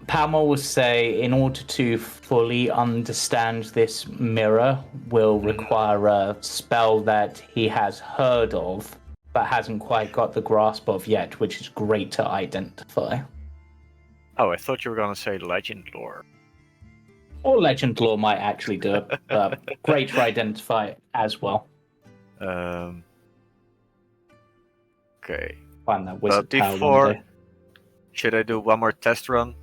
Palma will say in order to fully understand this mirror will require a spell that he has heard of but hasn't quite got the grasp of yet, which is great to identify. oh, I thought you were gonna say legend lore. Or legend lore might actually do it, but great to identify as well. Okay. Find that wizard But power one before, day. should I do one more test run?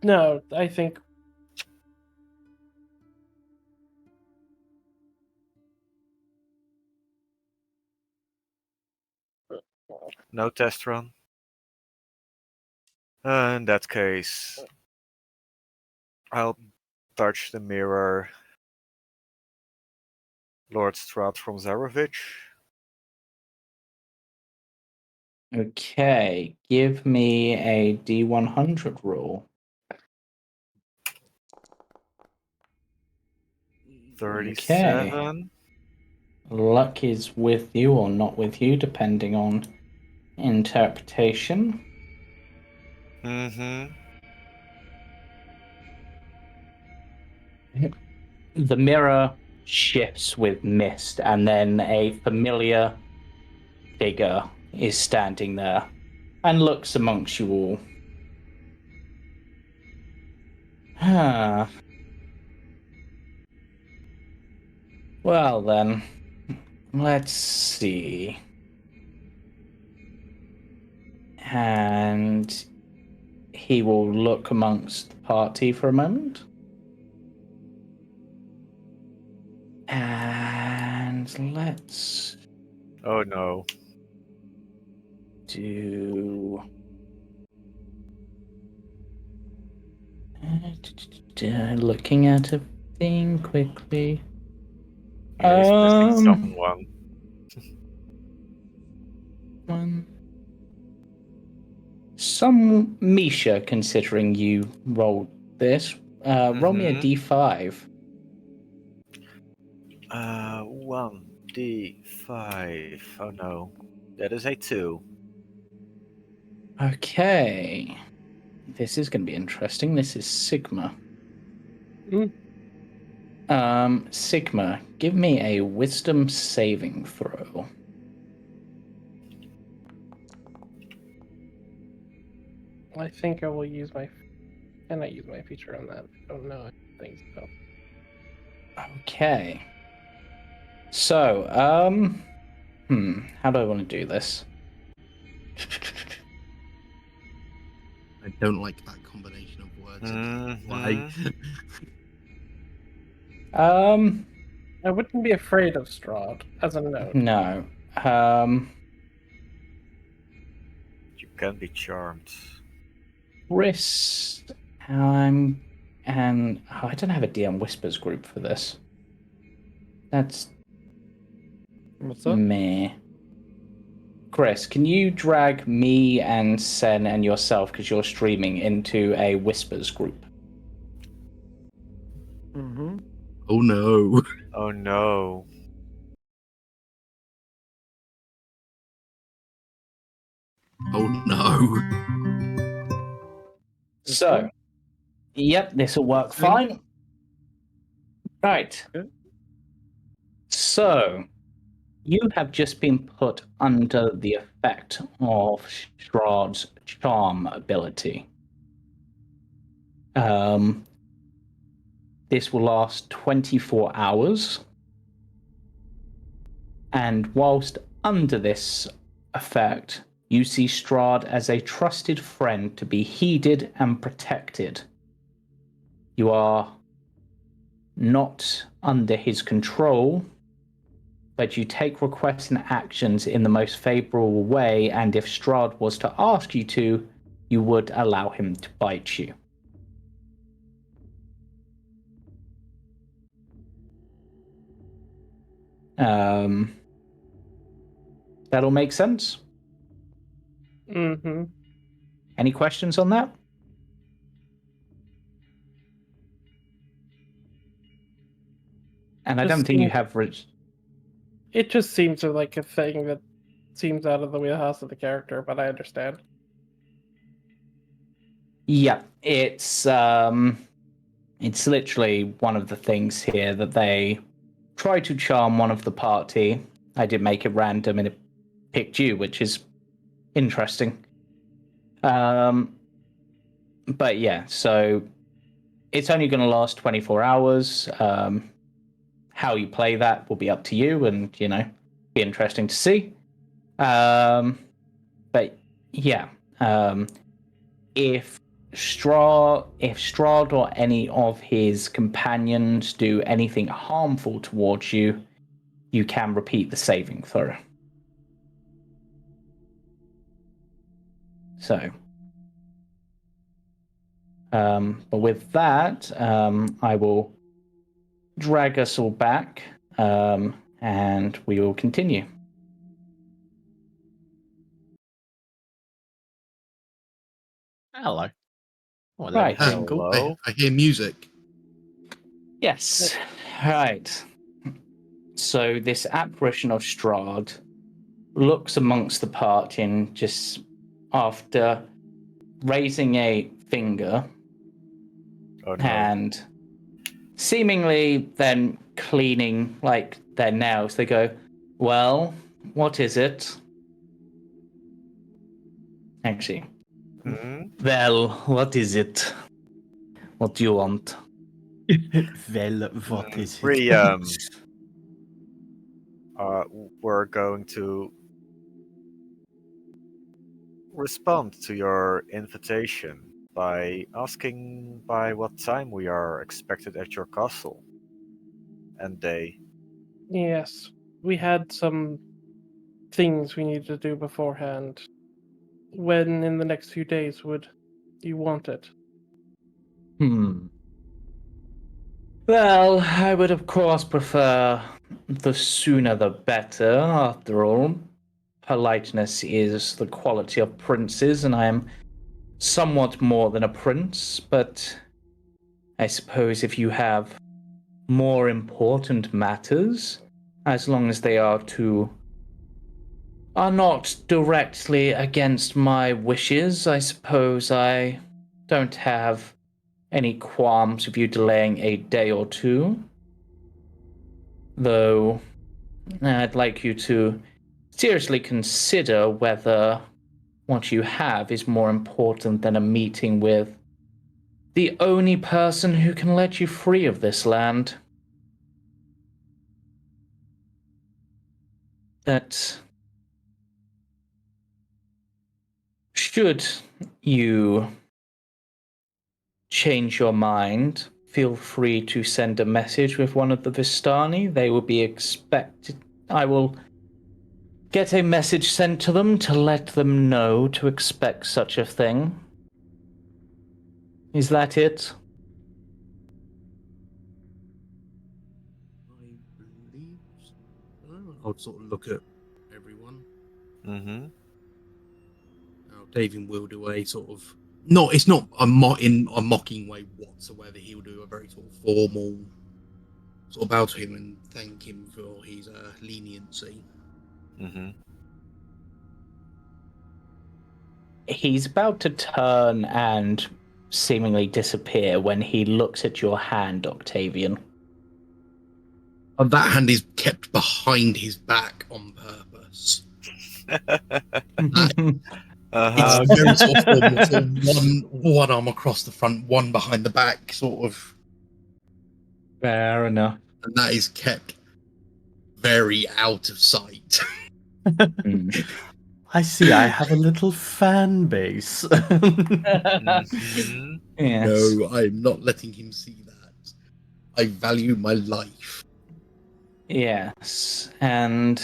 No, I think No test run? In that case, I'll touch the mirror. Lord Strahd from Zarovich. Okay, give me a D100 roll. 37. Luck is with you or not with you, depending on interpretation. Mm-hmm. The mirror shifts with mist, and then a familiar figure is standing there and looks amongst you all. Well then, let's see. And he will look amongst the party for a moment. And let's Oh no. do... looking at a thing quickly. Yeah, he's missing someone. Some Misha, considering you rolled this, roll me a Mhm. d5. 1d5. Oh no. That is a 2. Okay. This is going to be interesting. This is Sigma. Sigma, give me a wisdom saving throw. I think I will use my. Can I use my feature on that? I don't know. I think so. Okay. So, how do I want to do this? I don't like that combination of words. Why? I wouldn't be afraid of Strahd as a note. No. You can be charmed. Chris, and I don't have a DM Whispers group for this. That's What's up? meh. Chris, can you drag me and Sen and yourself, because you're streaming, into a Whispers group? Mm-hmm. Oh no. Oh no. Oh no. So, yep, this will work fine. Right. Okay. So, you have just been put under the effect of Strahd's charm ability. This will last 24 hours. And whilst under this effect, you see Strahd as a trusted friend to be heeded and protected. You are not under his control, but you take requests and actions in the most favorable way, and if Strahd was to ask you to, you would allow him to bite you. That'll make sense? Mm-hmm. Any questions on that? And I don't think you have... It just seems like a thing that seems out of the wheelhouse of the character, but I understand. Yeah, it's literally one of the things here that they try to charm one of the party. I did make it random and it picked you, which is interesting. But yeah, so it's only going to last 24 hours. How you play that will be up to you, and be interesting to see. But yeah, if Strahd or any of his companions do anything harmful towards you, you can repeat the saving throw. So, but with that, I will drag us all back, and we will continue. Hello. Oh, a Right. little jingle. Hello? I hear music. Yes. Right. So this apparition of Strahd looks amongst the party and just after raising a finger Oh no. and seemingly then cleaning their nails, they go, "Well, what is it?" Actually, Hmm? "Well, what is it? What do you want?" Well, what is it? We we're going to respond to your invitation by asking by what time we are expected at your castle. And they... Yes, we had some things we needed to do beforehand. When in the next few days would you want it? Well, I would of course prefer the sooner the better. After all, politeness is the quality of princes, and I am somewhat more than a prince, but I suppose if you have more important matters, as long as they are not directly against my wishes, I suppose I don't have any qualms with you delaying a day or two. Though I'd like you to seriously consider whether what you have is more important than a meeting with the only person who can let you free of this land. That should you change your mind, feel free to send a message with one of the Vistani. They will be expected. I will get a message sent to them to let them know to expect such a thing. Is that it? I believe so. I'll sort of look at everyone. Mm-hmm. Octavian will do a sort of it's not in a mocking way whatsoever. He'll do a very sort of formal sort of bow to him and thank him for his leniency. Mm-hmm. He's about to turn and seemingly disappear when he looks at your hand, Octavian. And that hand is kept behind his back on purpose. Uh-huh. It's very sort of formal, sort of one arm across the front, one behind the back, sort of. Fair enough. And that is kept very out of sight. I see. I have a little fan base. Mhm. Yes. No, I'm not letting him see that. I value my life. Yes, and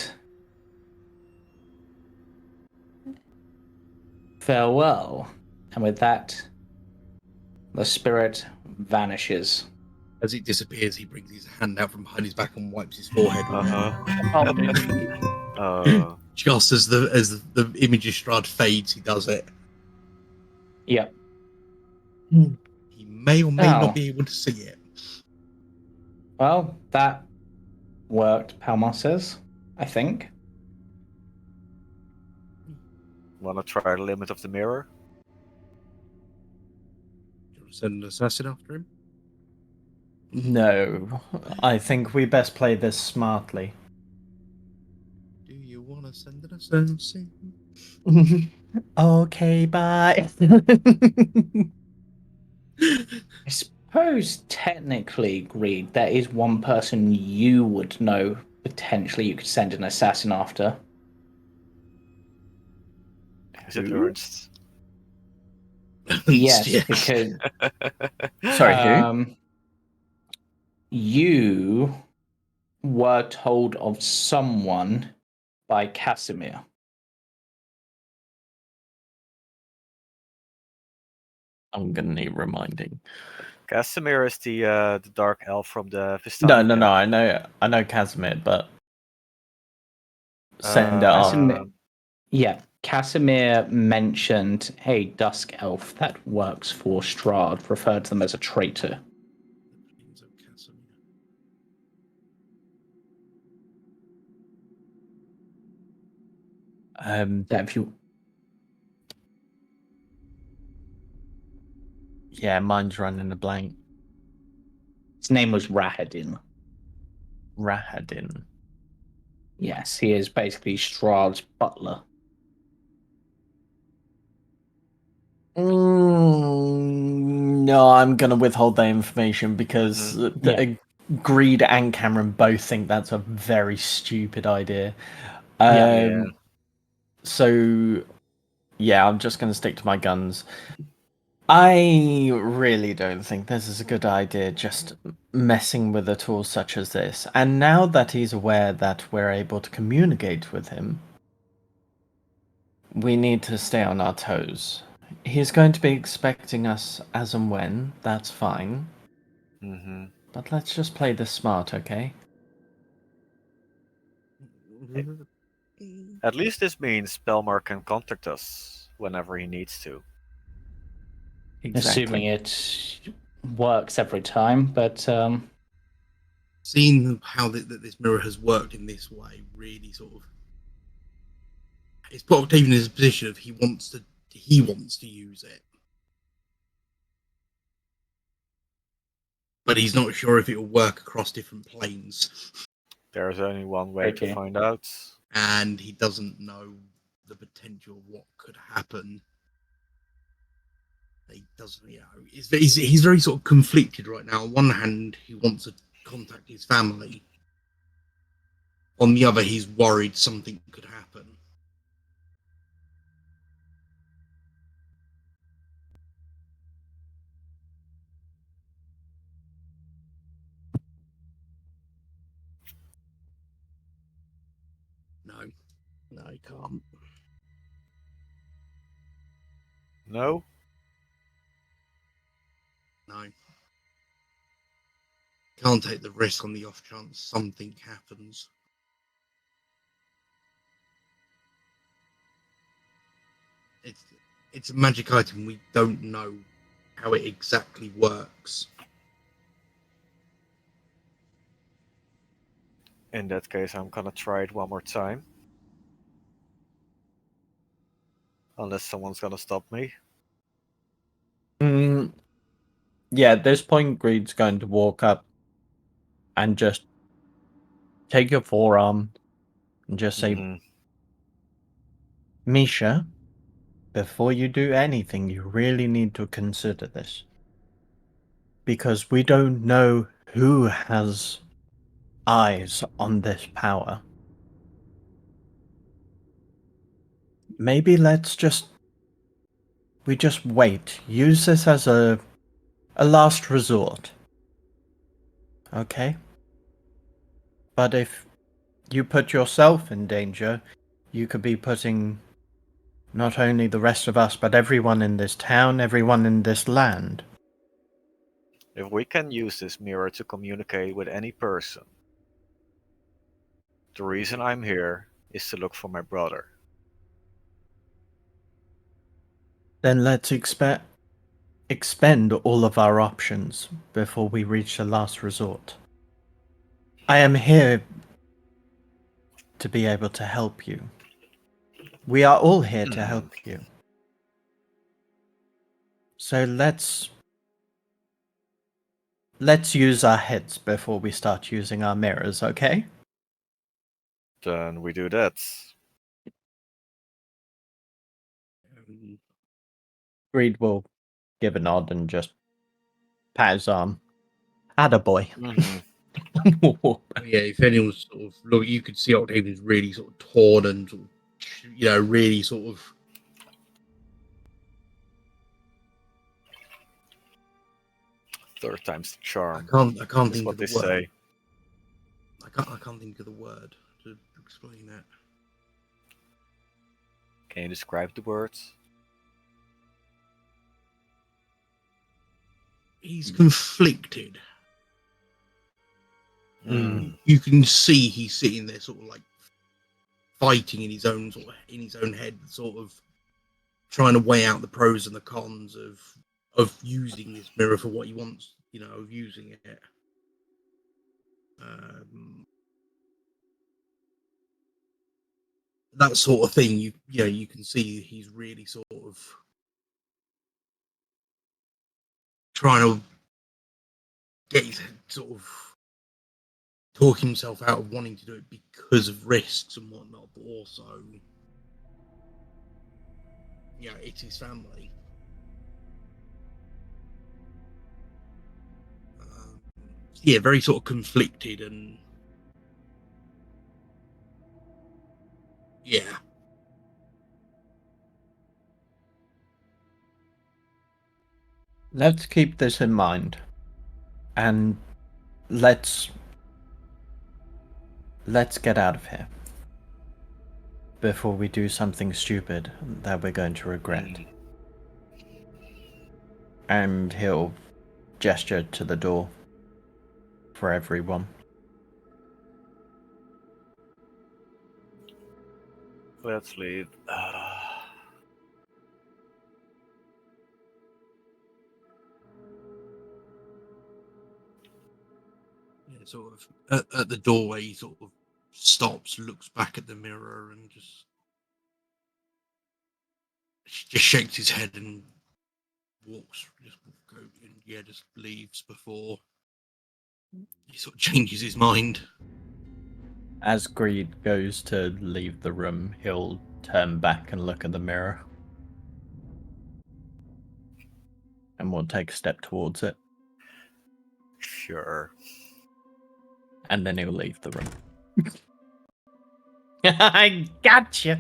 farewell. And with that, the spirit vanishes. As it disappears, he brings his hand out from behind his back and wipes his forehead. Uh-huh. Just as the image of Strahd fades, he does it. Yep. He may or may Oh. not be able to see it. Well, that worked, Palmar says, I think. Wanna try the limit of the mirror? Do you want to send an assassin after him? No, I think we best play this smartly. Do you want to send an assassin? Okay, bye. I suppose technically, Greed, there is one person you would know potentially you could send an assassin after. Is it Who? Ernst? Yes, Yeah. because Sorry, who? You were told of someone by Casimir. I'm gonna need reminding. Casimir is the dark elf from the No, Vistani no, no. camp. I know Casimir, but send it on. Casimir, yeah, Casimir mentioned a dusk elf that works for Strahd, referred to them as a traitor. That if you, Yeah, mine's running a blank. his name was Rahadin. Rahadin. Yes, he is basically Strahd's butler. No, I'm gonna withhold that information because Greed and Cameron both think that's a very stupid idea. Yeah. So, yeah, I'm just gonna stick to my guns. I really don't think this is a good idea, just messing with a tool such as this. And now that he's aware that we're able to communicate with him, we need to stay on our toes. He's going to be expecting us as and when, that's fine. Mm-hmm. But let's just play this smart, okay? At least this means Belmar can contact us whenever he needs to. Assuming it works every time, but Seeing how this mirror has worked in this way really sort of, it's put Octavian in his position of he wants to use it, but he's not sure if it will work across different planes, There's only one way to find out. and he doesn't know the potential of what could happen. He doesn't, he's very sort of conflicted right now. On one hand, he wants to contact his family. On the other, he's worried something could happen. No, he can't. No? No. Can't take the risk on the off chance something happens. It's a magic item. We don't know how it exactly works. In that case, I'm gonna try it one more time. Unless someone's gonna stop me. Yeah, at this point, Greed's going to walk up and just take your forearm and just say, Mhm. Misha, before you do anything, you really need to consider this. Because we don't know who has eyes on this power. Maybe we just wait. Use this as a last resort. Okay? But if you put yourself in danger, you could be putting not only the rest of us, but everyone in this town, everyone in this land. If we can use this mirror to communicate with any person, the reason I'm here is to look for my brother. Then let's expend all of our options before we reach the last resort. I am here to be able to help you. We are all here to help you. So let's use our heads before we start using our mirrors, okay? Then we do that. Greed will give a nod and just pat his arm. Attaboy. Mhm. Yeah, if anyone's sort of look, you could see Octavian's really sort of torn and sort of, really sort of. Third time's the charm. I can't Is think what of the they word. say. I can't think of the word to explain that. Can you describe the words? He's conflicted. Mm. You can see he's sitting there, sort of like fighting in his own head, sort of trying to weigh out the pros and the cons of using this mirror for what he wants, of using it. That sort of thing. You can see he's really sort of trying to get his head, sort of talk himself out of wanting to do it because of risks and whatnot, but also, it's his family. Very sort of conflicted and Let's keep this in mind. And let's get out of here before we do something stupid that we're going to regret. And he'll gesture to the door for everyone. Let's leave. sort of at the doorway, he sort of stops, looks back at the mirror, and just shakes his head and just leaves before he sort of changes his mind. As Greed goes to leave the room, he'll turn back and look at the mirror. And we'll take a step towards it. Sure. And then he'll leave the room. I gotcha!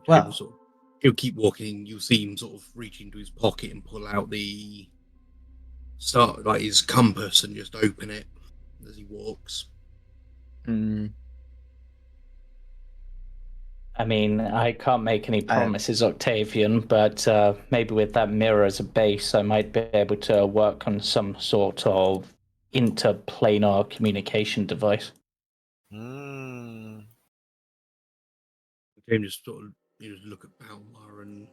Well, He'll keep walking. You'll see him sort of reach into his pocket and pull out his compass and just open it as he walks. I mean, I can't make any promises, Octavian, but maybe with that mirror as a base, I might be able to work on some sort of interplanar communication device. James just sort of you just look at Palma and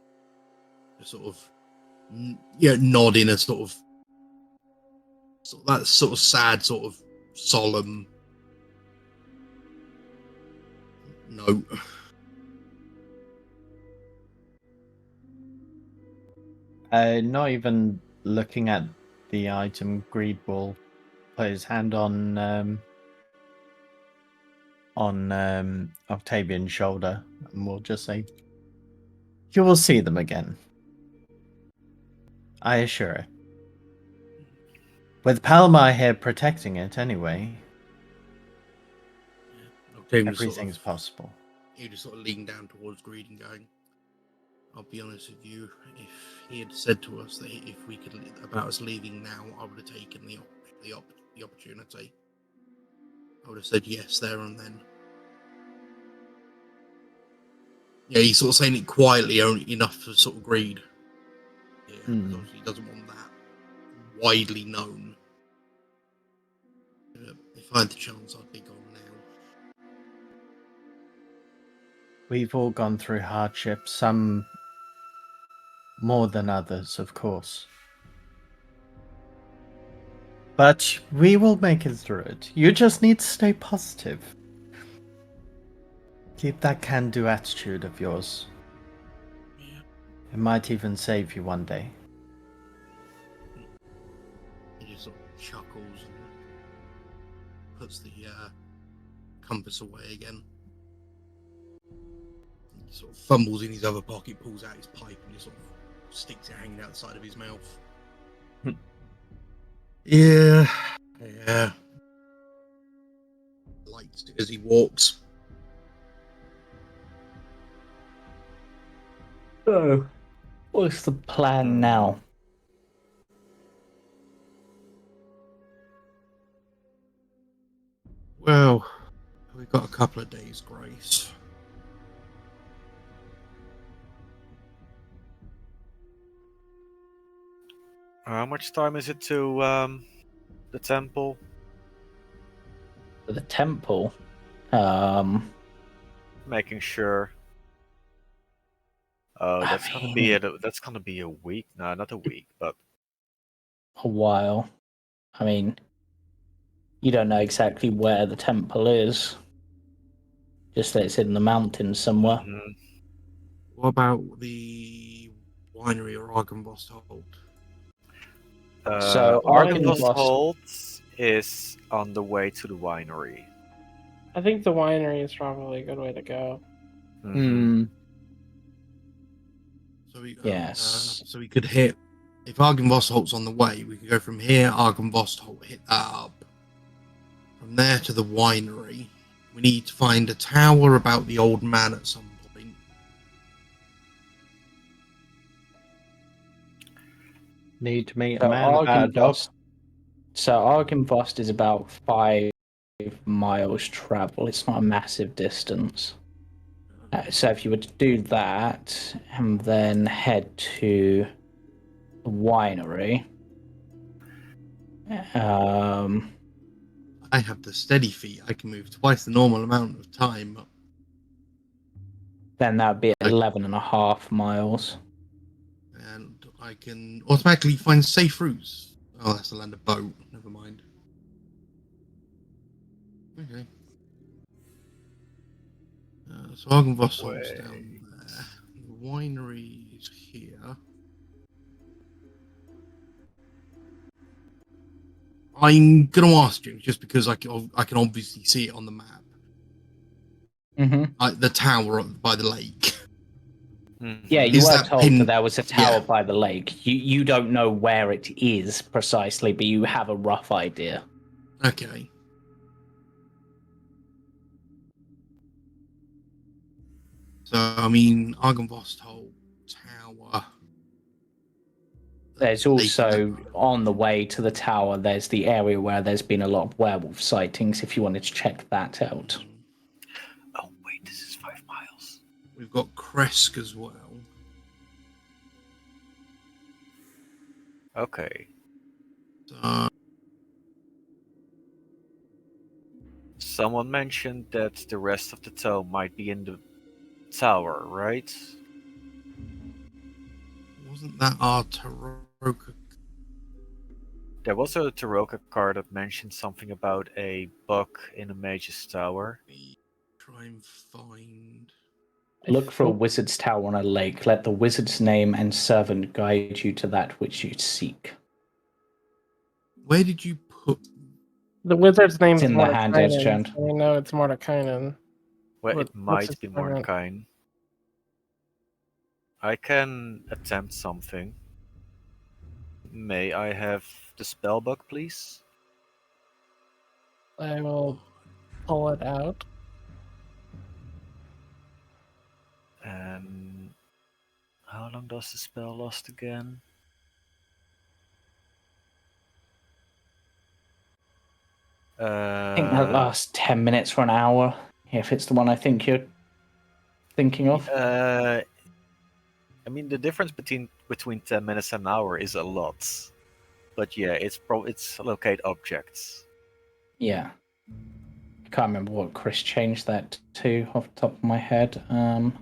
just sort of nod in a sort of that sort of sad, sort of solemn note. Not even looking at the item, Greed will put his hand on Octavian's shoulder, and we'll just say, "You will see them again. I assure it. With Palmar here protecting it anyway, everything's possible." He just sort of leaned down towards Greed and going, "I'll be honest with you. If he had said to us that if we could about us leaving now, I would have taken the opportunity. I would have said yes there and then." Yeah, he's sort of saying it quietly, only enough for sort of Greed. Yeah, because obviously he doesn't want that widely known. If I had the chance, I'd be gone now. We've all gone through hardships, some more than others, of course. But we will make it through it. You just need to stay positive. Keep that can-do attitude of yours. Yeah. It might even save you one day. He just sort of chuckles and puts the compass away again. He sort of fumbles in his other pocket, pulls out his pipe, and just sort of sticks it hanging out the side of his mouth. Yeah. Lights as he walks. So, what's the plan now? Well, we've got a couple of days' grace. How much time is it to the temple? For the temple? Making sure. Oh, that's gonna be a week. No, not a week, but a while. I mean, you don't know exactly where the temple is. Just that it's in the mountains somewhere. What about the winery or Argenvost? So Argenvost Argenvost- Holt is on the way to the winery. I think the winery is probably a good way to go. So we Yes. so we could hit, if Argenvostholt's on the way, we could go from here, Argenvostholt, hit that up. From there to the winery. We need to find a tower about the old man at some point. Need to meet So a man about a dog. Argenvost is about 5 miles travel. It's not a massive distance. So if you were to do that and then head to the winery, I have the steady feet. I can move twice the normal amount of time. then that would be 11.5 miles. And I can automatically find safe routes. Oh, that's to land a boat. Never mind. Okay. So Argenvostholt's down there. The winery is here. I'm going to ask you, just because I can obviously see it on the map. The tower by the lake. Yeah, you Is were that told that there was a tower by the lake. You don't know where it is precisely, but you have a rough idea. Okay. So, I mean, Argenvostholt Tower. There's also, on the way to the tower, there's the area where there's been a lot of werewolf sightings, if you wanted to check that out. Oh, wait, this is 5 miles. We've got Kresk as well. Okay. Someone mentioned that the rest of the town might be in the tower, right? Wasn't that our Taroka? There was a Taroka card that mentioned something about a bug in a mage's tower. Me try and find. Look for a wizard's tower on a lake. Let the wizard's name and servant guide you to that which you seek. Where did you put? The wizard's name's It's in the handouts, Mordekainen. Chand. So we know it's Mordekainen. Well, What's it might his be servant? Mordekainen. I can attempt something. May I have the spell book, please? I will pull it out. And how long does the spell last again? I think that lasts 10 minutes or an hour, if it's the one I think you're thinking of. I mean, the difference between 10 minutes and an hour is a lot. But yeah, it's locate objects. Yeah. I can't remember what Chris changed that to off the top of my head. I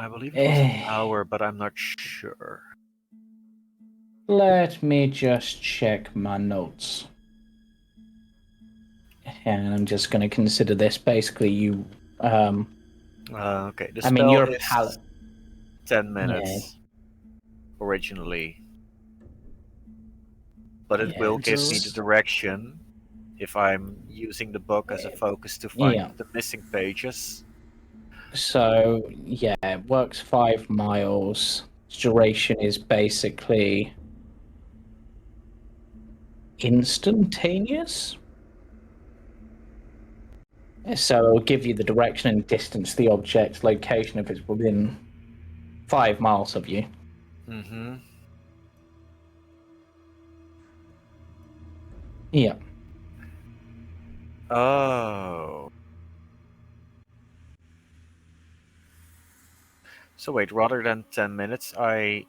believe it was an hour, but I'm not sure. Let me just check my notes. And I'm just going to consider this basically you. Okay, the I mean, spell you're a is paladin. 10 minutes originally. But it Yeah, will give me the just- direction if I'm using the book as a focus to find Yeah. the missing pages. So, yeah, it works 5 miles. Duration is basically instantaneous. So it'll give you the direction and distance, the object, location if it's within 5 miles of you. Mm-hmm. Yeah. Oh. So wait, rather than 10 minutes, Because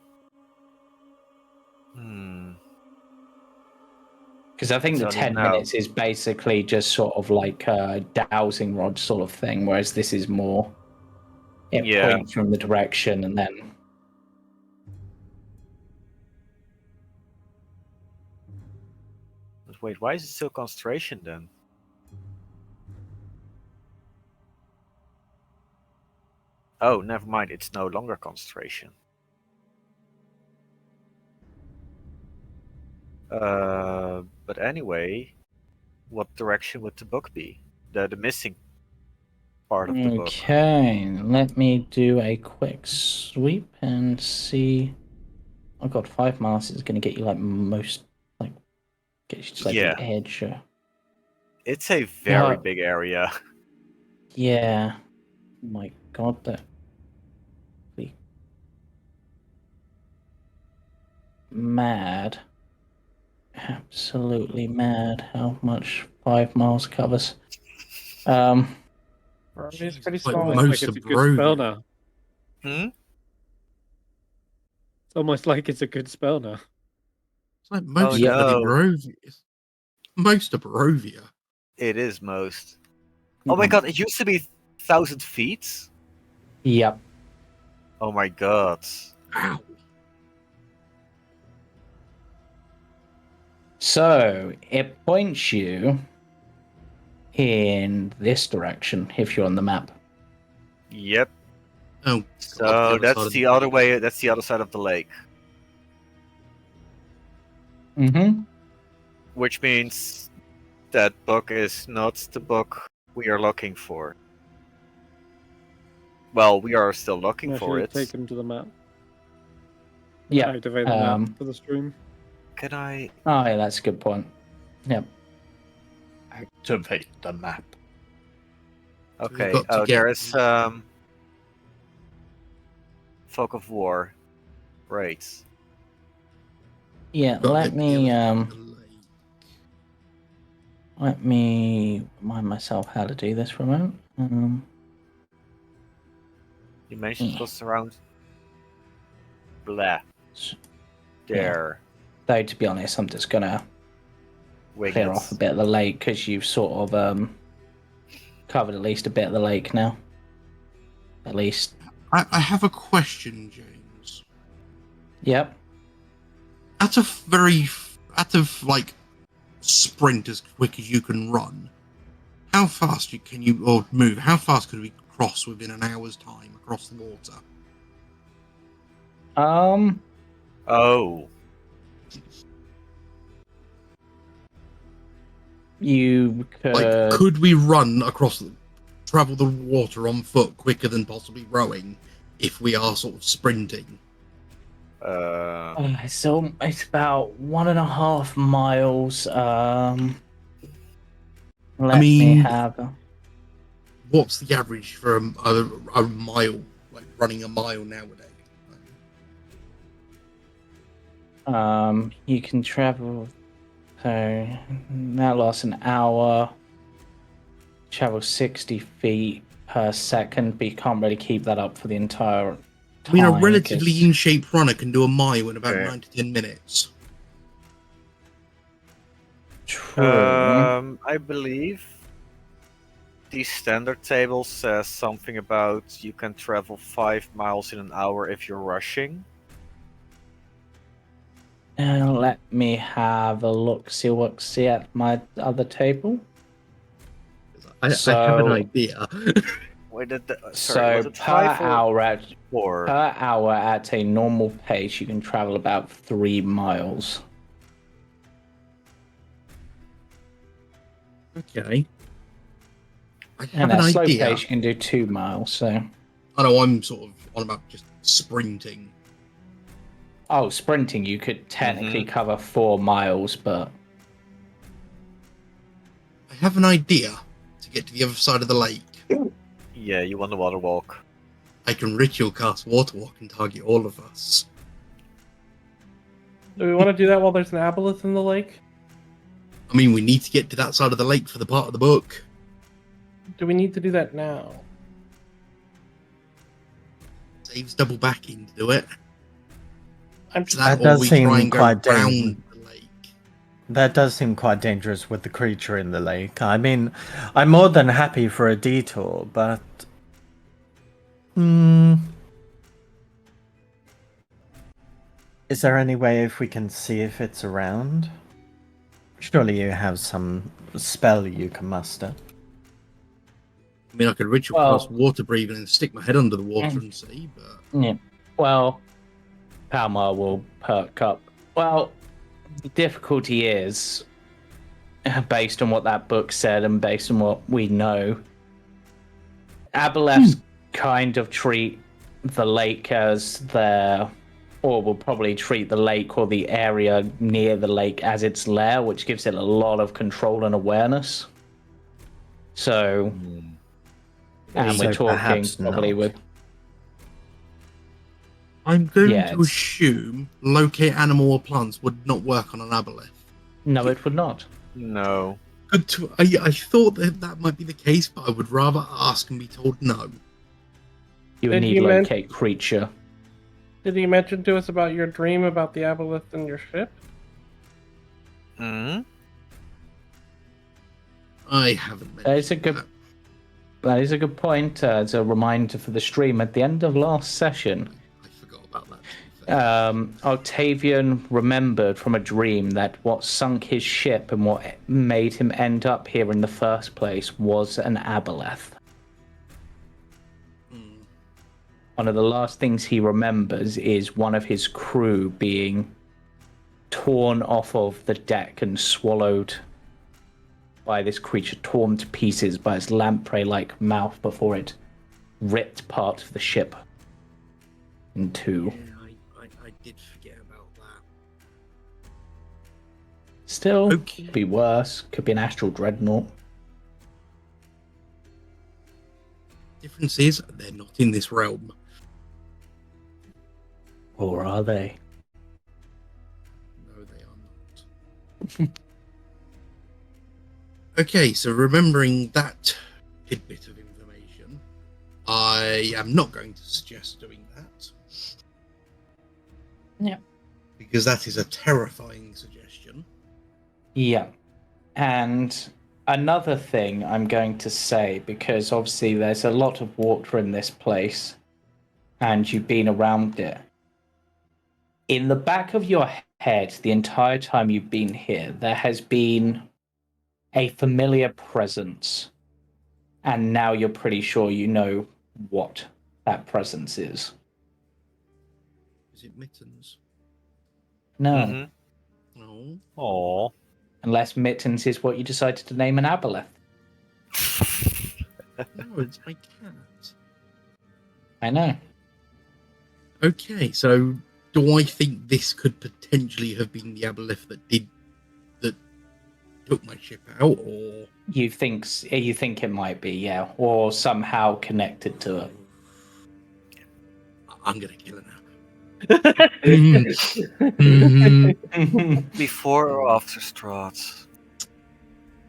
I think It's the only 10 now. minutes is basically just sort of like a dowsing rod sort of thing, whereas this is more it Yeah. points from the direction and then. But wait, why is it still concentration then? Oh, never mind, it's no longer concentration. But anyway, what direction would the book be? The missing part of the book. Okay, let me do a quick sweep and see. Oh god, 5 miles is going to get you like most, like, get you to like Yeah. the edge. It's a very Yeah. big area. Yeah. Oh my god, that. Mad. Absolutely mad how much 5 miles covers. It's pretty Like small. most it's of a good spell Barovia. now. Hmm? It's almost like it's a good spell now. It's like most yeah. of bloody no. Barovia. Most of Barovia. It is most. Oh my god, it used to be 1,000 feet? Yep. Oh my god. Ow. So it points you in this direction if you're on the map. Yep. Oh. So other side that's of the the other lake. way, that's the other side of the lake. Mm-hmm. Which means that book is not the book we are looking for. Well, we are still looking for Actually, it. take them to the map. Yeah. Activate the map for the stream. Can I? Oh, yeah, that's a good point. Yep. Activate the map. Okay. got to Oh, there get- is Fog of War. Right. Yeah, Got let to me get to the lake. let me remind myself how to do this for a moment. You mentioned Yeah. it was around. Blah. S- There. Though to be honest, I'm just gonna Wing clear it. off a bit of the lake because you've sort of covered at least a bit of the lake now. at least. I have a question, James. Yep. Out of like sprint as quick as you can run, how fast can you or move? How fast could we cross within an hour's time across the water? Oh, You could. Like, could we travel the water on foot quicker than possibly rowing if we are sort of sprinting? So it's about 1.5 miles. Let me have. What's the average for a mile, like running a mile nowadays? You can travel. So that lasts an hour. Travel 60 feet per second, but you can't really keep that up for the entire time. I mean, a relatively in-shape runner can do a mile in about 9 to 10 minutes. True. I believe the standard table says something about you can travel 5 miles in an hour if you're rushing. Let me have a look. See at my other table. I have an idea. Wait, So was it per 5 or hour at 4? per hour at a normal pace, you can travel about 3 miles. Okay. And at slow pace, you can do 2 miles. So. I know I'm sort of on about just sprinting. Oh, sprinting, you could technically cover 4 miles, but... I have an idea to get to the other side of the lake. Yeah, you want the water walk. I can ritual cast water walk and target all of us. Do we want to do that while there's an aboleth in the lake? I mean, we need to get to that side of the lake for the part of the book. Do we need to do that now? Saves double backing to do it. That does seem quite dangerous. That does seem quite dangerous with the creature in the lake. I mean, I'm more than happy for a detour, but... Is there any way if we can see if it's around? Surely you have some spell you can muster. I mean, I could ritual cast water breathing and stick my head under the water and see, but... Yeah. Well, Palmer will perk up. Well, the difficulty is, based on what that book said and based on what we know, aboleths kind of treat the lake as their... Or will probably treat the lake or the area near the lake as its lair, which gives it a lot of control and awareness. So... And So we're talking probably not. with... I'm going to assume locate animal or plants would not work on an aboleth. No, it would not. No. I thought that might be the case, but I would rather ask and be told no. You would need locate creature. Did he mention to us about your dream about the aboleth and your ship? Hmm? I haven't mentioned that. That is a good point. As a reminder for the stream, at the end of last session, I forgot about that. Octavian remembered from a dream that what sunk his ship and what made him end up here in the first place was an aboleth. One of the last things he remembers is one of his crew being torn off of the deck and swallowed by this creature, torn to pieces by its lamprey-like mouth before it ripped part of the ship in two. Yeah, I did forget about that. Still, could be worse. Could be an astral dreadnought. Difference is, they're not in this realm. Or are they? No, they are not. Okay, so remembering that tidbit of information, I am not going to suggest doing that. Yeah. Because that is a terrifying suggestion. Yeah. And another thing I'm going to say, because obviously there's a lot of water in this place, and you've been around it. In the back of your head, the entire time you've been here, there has been a familiar presence, and now you're pretty sure you know what that presence is. Is it Mittens? No, Mm-hmm. No. Aww. unless Mittens is what you decided to name an aboleth. No, it's my cat. I know. Okay, so do I think this could potentially have been the aboleth that took my ship out, or You think it might be, yeah, or somehow connected to it. I'm gonna kill it now. Mhm. Before or after Strahd?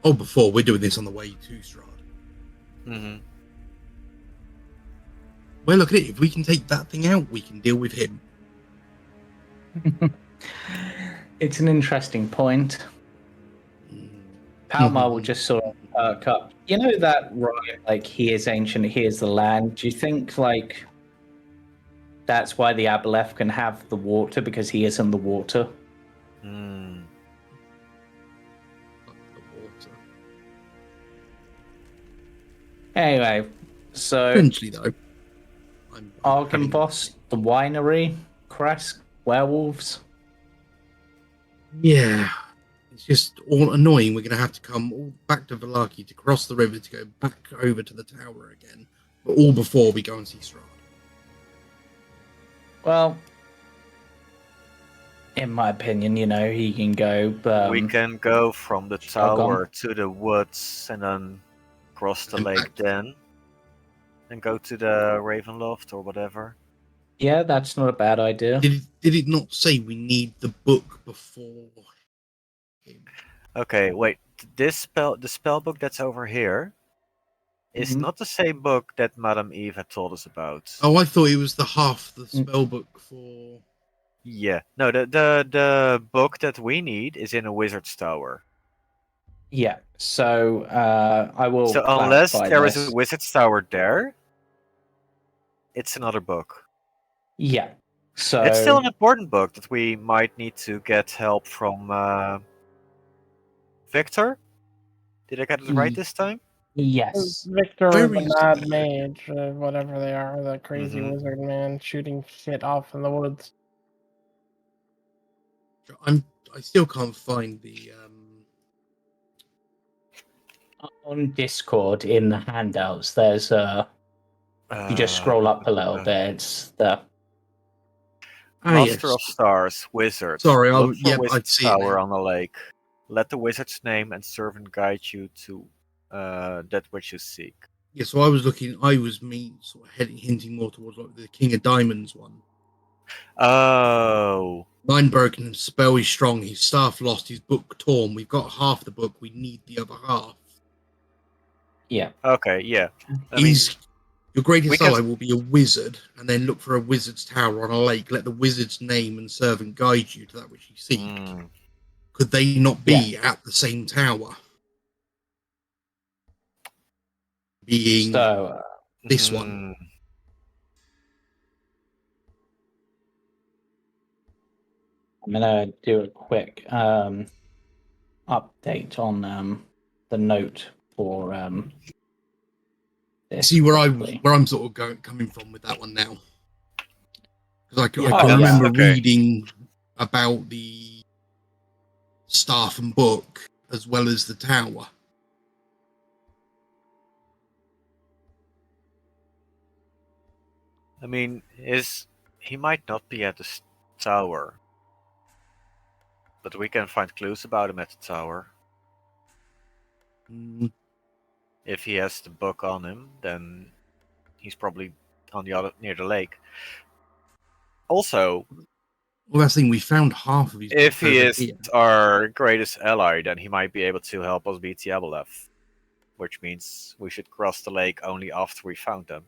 Oh, before we're doing this on the way to Strahd. Mm-hmm. Well, look at it. If we can take that thing out, we can deal with him. It's an interesting point. Palmar will just sort of perk up. You know that, right? Like, he is ancient, he is the land. Do you think, like, that's why the aboleth can have the water, because he isn't the water? Mm. Fuck the water. Anyway, so Eventually, though, I'm having- Argynvost, the winery, Kresk, werewolves. Yeah, it's just all annoying. We're going to have to come all back to Vallaki to cross the river to go back over to the tower again, but all before we go and see Strahd. Well, in my opinion, you know, he can go. We can go from the Shall go. tower to the woods and then cross the And lake back. then. And go to the Ravenloft or whatever. Yeah, that's not a bad idea. Did it not say we need the book before him? Okay, wait. The spell book that's over here is Mhm. not the same book that Madame Eve had told us about. Oh, I thought it was the spell book for. Yeah. No, the book that we need is in a wizard's tower. Yeah. So I will. So unless clarify there is this. a wizard's tower there, it's another book. Yeah. So It's still an important book that we might need to get help from Victor. Did I get it right this time? yes. Victor or Where the is Mad he? Mage, whatever they are, the crazy Mhm. wizard man shooting shit off in the woods. I still can't find the. On Discord in the handouts, there's you just scroll up a little bit. It's the Master yes. of Stars, Wizard. Sorry, Look for I Wizard's see it Tower now. on the lake. Let the wizard's name and servant guide you to that which you seek. Yeah, so I was sort of hinting more towards like the King of Diamonds one. Oh. Mind broken, his spell is strong, his staff lost, his book torn. We've got half the book, we need the other half. yeah. Okay, yeah. I mean, Your greatest we can- ally will be a wizard, and then look for a wizard's tower on a lake. Let the wizard's name and servant guide you to that which you seek. Mm. Could they not be at the same tower? Being So this one. I'm gonna do a quick update on the note for this. See where quickly. I'm sort of coming from with that one now, because I can yeah. remember Okay. reading about the staff and book as well as the tower. I mean, he might not be at the tower, but we can find clues about him at the tower. Mm, If he has the book on him, then he's probably on the other near the lake. Also, well, that's the thing. We found half of his. if book he over is here. our greatest ally, then he might be able to help us beat the Aboleth, which means we should cross the lake only after we found them.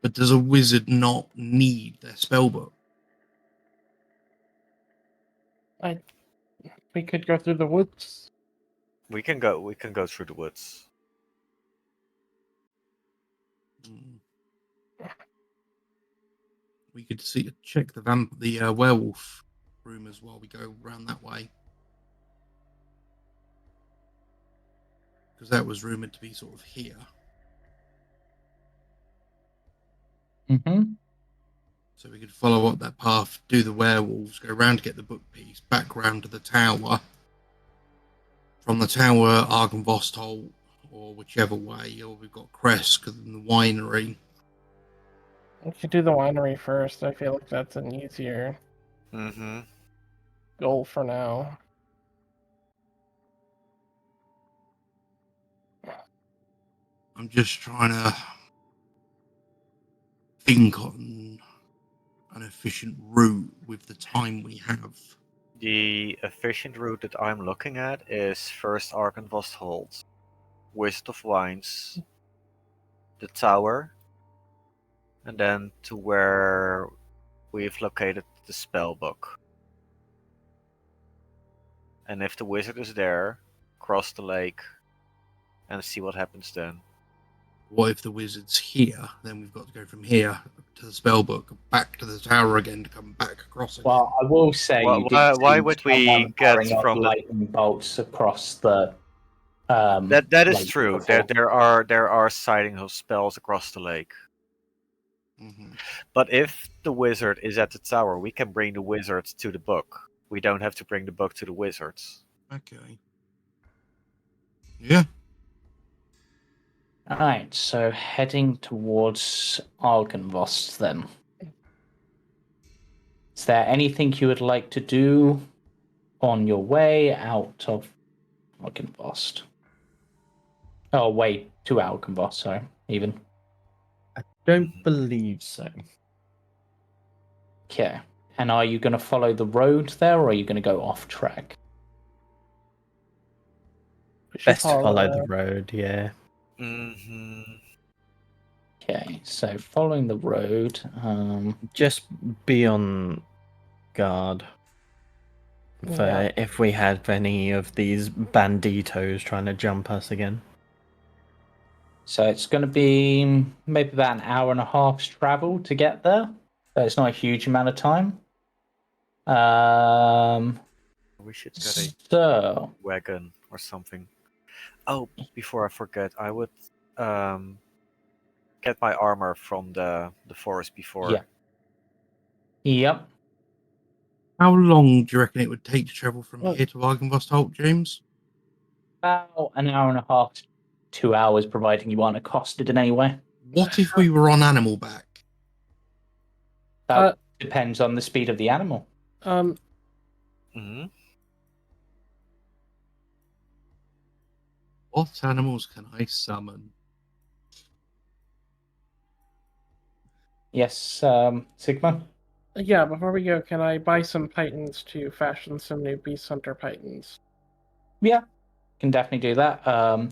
But does a wizard not need their spellbook? We could go through the woods. We can go. We can go through the woods. We could check the werewolf rumors while we go round that way, because that was rumored to be sort of here. Mm-hmm. So we could follow up that path, do the werewolves, go round to get the book piece, back round to the tower. From the tower, Argynvost, or whichever way, or we've got Kresk and the winery. We should do the winery first. I feel like that's an easier Mm-hmm. goal for now. I'm just trying to think on an efficient route with the time we have. The efficient route that I'm looking at is first Argynvost Hold, Wizard of Wines, the tower, and then to where we've located the spell book. And if the wizard is there, cross the lake and see what happens then. What if the wizard's here? Then we've got to go from here to the spellbook, back to the tower again to come back across again. Well, I will say, Why- you did why see would we someone get firing off from the- lightning bolts across the? That is lake true. before. There are sightings of spells across the lake. Mhm. But if the wizard is at the tower, we can bring the wizard to the book. We don't have to bring the book to the wizards. Okay. Yeah. Alright, so heading towards Argynvost then. Is there anything you would like to do on your way out of Argynvost? Oh, way to Argynvost, sorry, even. I don't believe so. Okay. And are you going to follow the road there, or are you going to go off track? We should Best to follow the road, yeah. Mm-hmm. Okay, so following the road. Just be on guard for Yeah. if we have any of these banditos trying to jump us again. So it's going to be maybe about an hour and a half's travel to get there. So it's not a huge amount of time. We should get a So wagon or something. Oh, before I forget, I would get my armor from the forest before. yeah. Yep. How long do you reckon it would take to travel from Well- here to Argynvost, James? About an hour and a half to 2 hours, providing you aren't accosted in any way. What if we were on animal back? That depends on the speed of the animal. Mm-hmm. What animals can I summon? Yes, Sigma? Yeah, before we go, can I buy some pythons to fashion some new Beast Hunter pythons? Yeah, can definitely do that. I mean,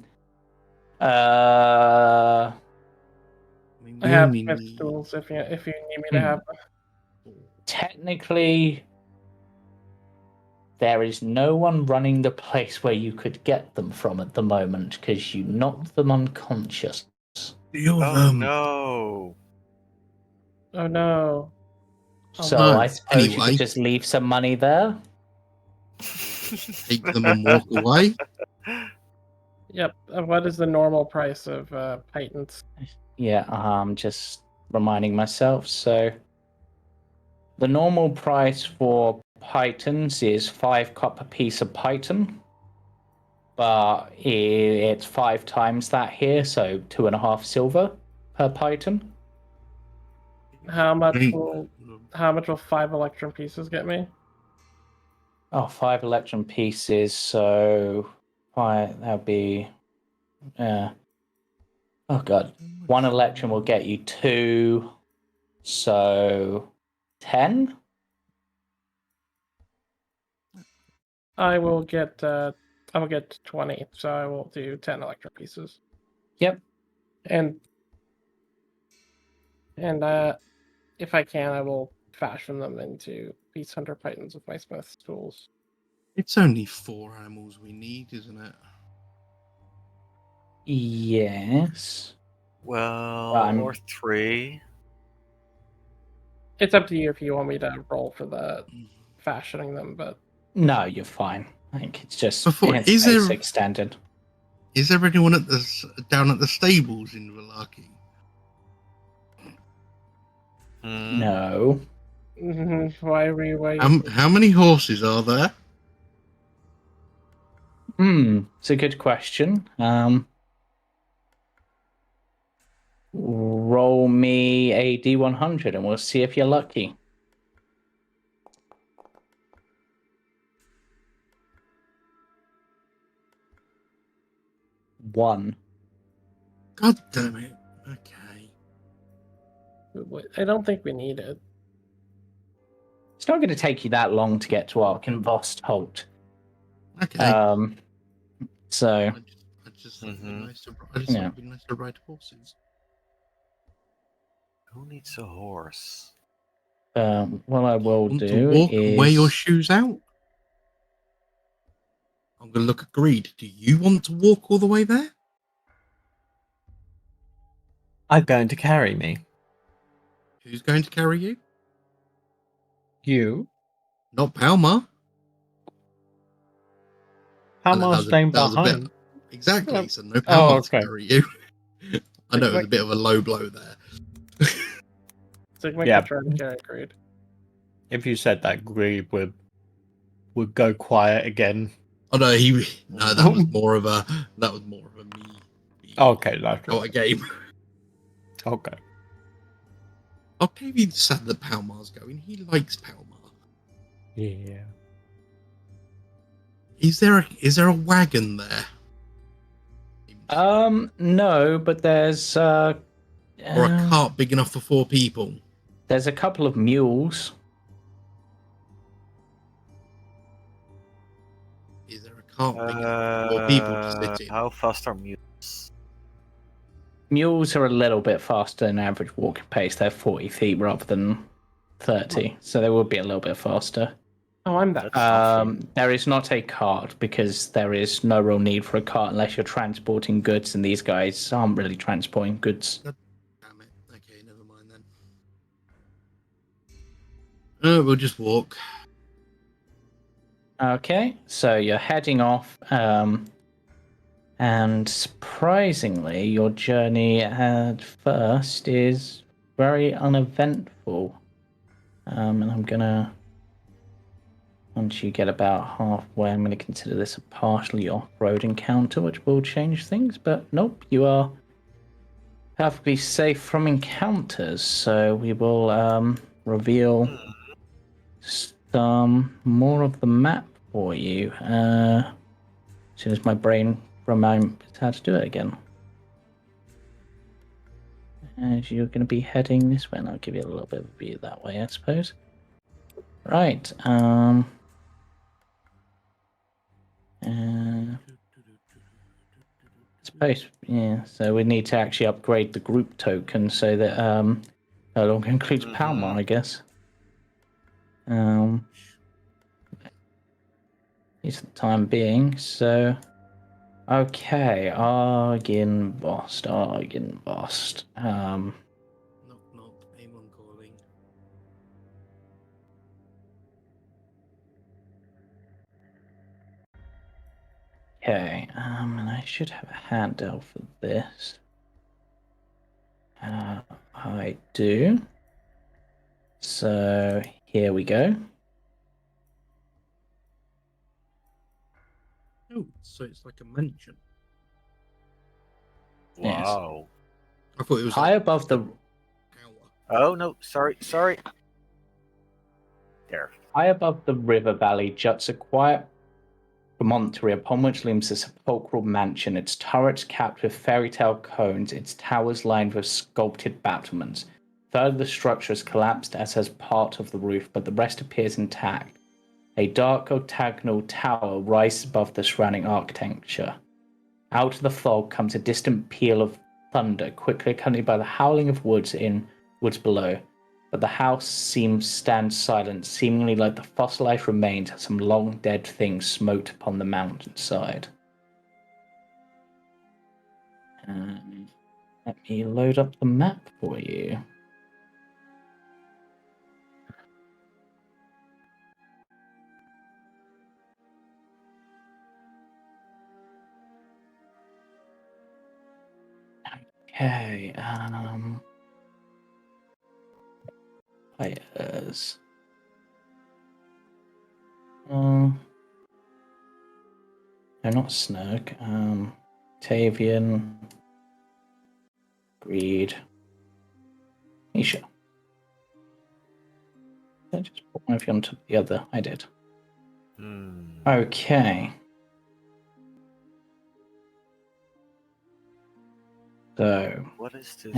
I we have only Smith's need... tools if you need me to have them. Technically, there is no one running the place where you could get them from at the moment because you knocked them unconscious. Deal Oh them. no! Oh no. So no. I suppose you Anyway. could just leave some money there. Take them and walk away. Yep. What is the normal price of pythons? Yeah, I'm just reminding myself. So the normal price for pythons is 5 copper piece of python, but it's 5 times that here, so 2.5 silver per python. How much will 5 electrum pieces get me? Oh, 5 electrum pieces, so that'll be oh god. 1 electrum will get you 2, so 10? I will get 20, so I will do 10 electrum pieces. Yep. And if I can, I will fashion them into Beast Hunter pythons with my Smith's tools. It's only 4 animals we need, isn't it? Yes. Well, I'm- or 3. It's up to you if you want me to roll for the fashioning them, but No, you're fine. I think it's just Before- it's is there- basic standard. Is there anyone down at the stables in Vallaki? No. why were you How many horses are there? It's a good question. Roll me a D100 and we'll see if you're lucky. 1. God damn it. Okay. I don't think we need it. It's not going to take you that long to get to Arkenvost Holt. Okay. So I just thought it'd be nice to, it'd be nice to ride horses. Who needs a horse? what I will Want do to walk is and wear your shoes out? I'm going to look at Greed. Do you want to walk all the way there? I'm going to carry me. Who's going to carry you? You? Not Palmer. Palmer's staying that was a behind. exactly. So no Palmer to okay. carry you. I know it was a bit of a low blow there. Sigma Yeah. could try to carry Greed. If you said that, Greed would go quiet again. Oh no, that was more of a me. Okay, that's Oh, a game. okay. Octavian sad that Palmar's going. He likes Palmar. Yeah. Is there a wagon there? no, but there's Or a cart big enough for 4 people? there's a couple of mules. Is there a cart big enough for 4 people to sit in? How fast are mules? Mules are a little bit faster than average walking pace. They're 40 feet rather than 30, so they would be a little bit faster. Oh, I'm that. There is not a cart because there is no real need for a cart unless you're transporting goods, and these guys aren't really transporting goods. Damn it. Okay, never mind then. We'll just walk. Okay, so you're heading off, and surprisingly, your journey at first is very uneventful. And I'm gonna, once you get about halfway, I'm gonna consider this a partially off-road encounter, which will change things. But nope, you are perfectly safe from encounters. So we will reveal some more of the map for you as soon as my brain remembers how to do it again. As you're going to be heading this way, and I'll give you a little bit of a view that way, I suppose. Right. Suppose, yeah. So we need to actually upgrade the group token so that no longer includes Palmar, I guess. At least for the time being. So, okay, Argenvost. Knock, knock. Anyone calling? Okay, and I should have a handout for this. I do. So here we go. Oh, so it's like a mansion. Yes. Wow. I thought it was High like above the tower. Oh no, sorry. There. high above the river valley juts a quiet promontory upon which looms a sepulchral mansion, its turrets capped with fairy tale cones, its towers lined with sculpted battlements. Third of the structure has collapsed, as has part of the roof, but the rest appears intact. A dark octagonal tower rises above the surrounding architecture. Out of the fog comes a distant peal of thunder, quickly accompanied by the howling of woods below. But the house stands silent, seemingly like the fossilized remains of some long dead thing smote upon the mountainside. Let me load up the map for you. Okay, players. No, not Snug. Octavian, Greed, Misha. Did I just put one of you onto the other? I did. Okay. So What is this?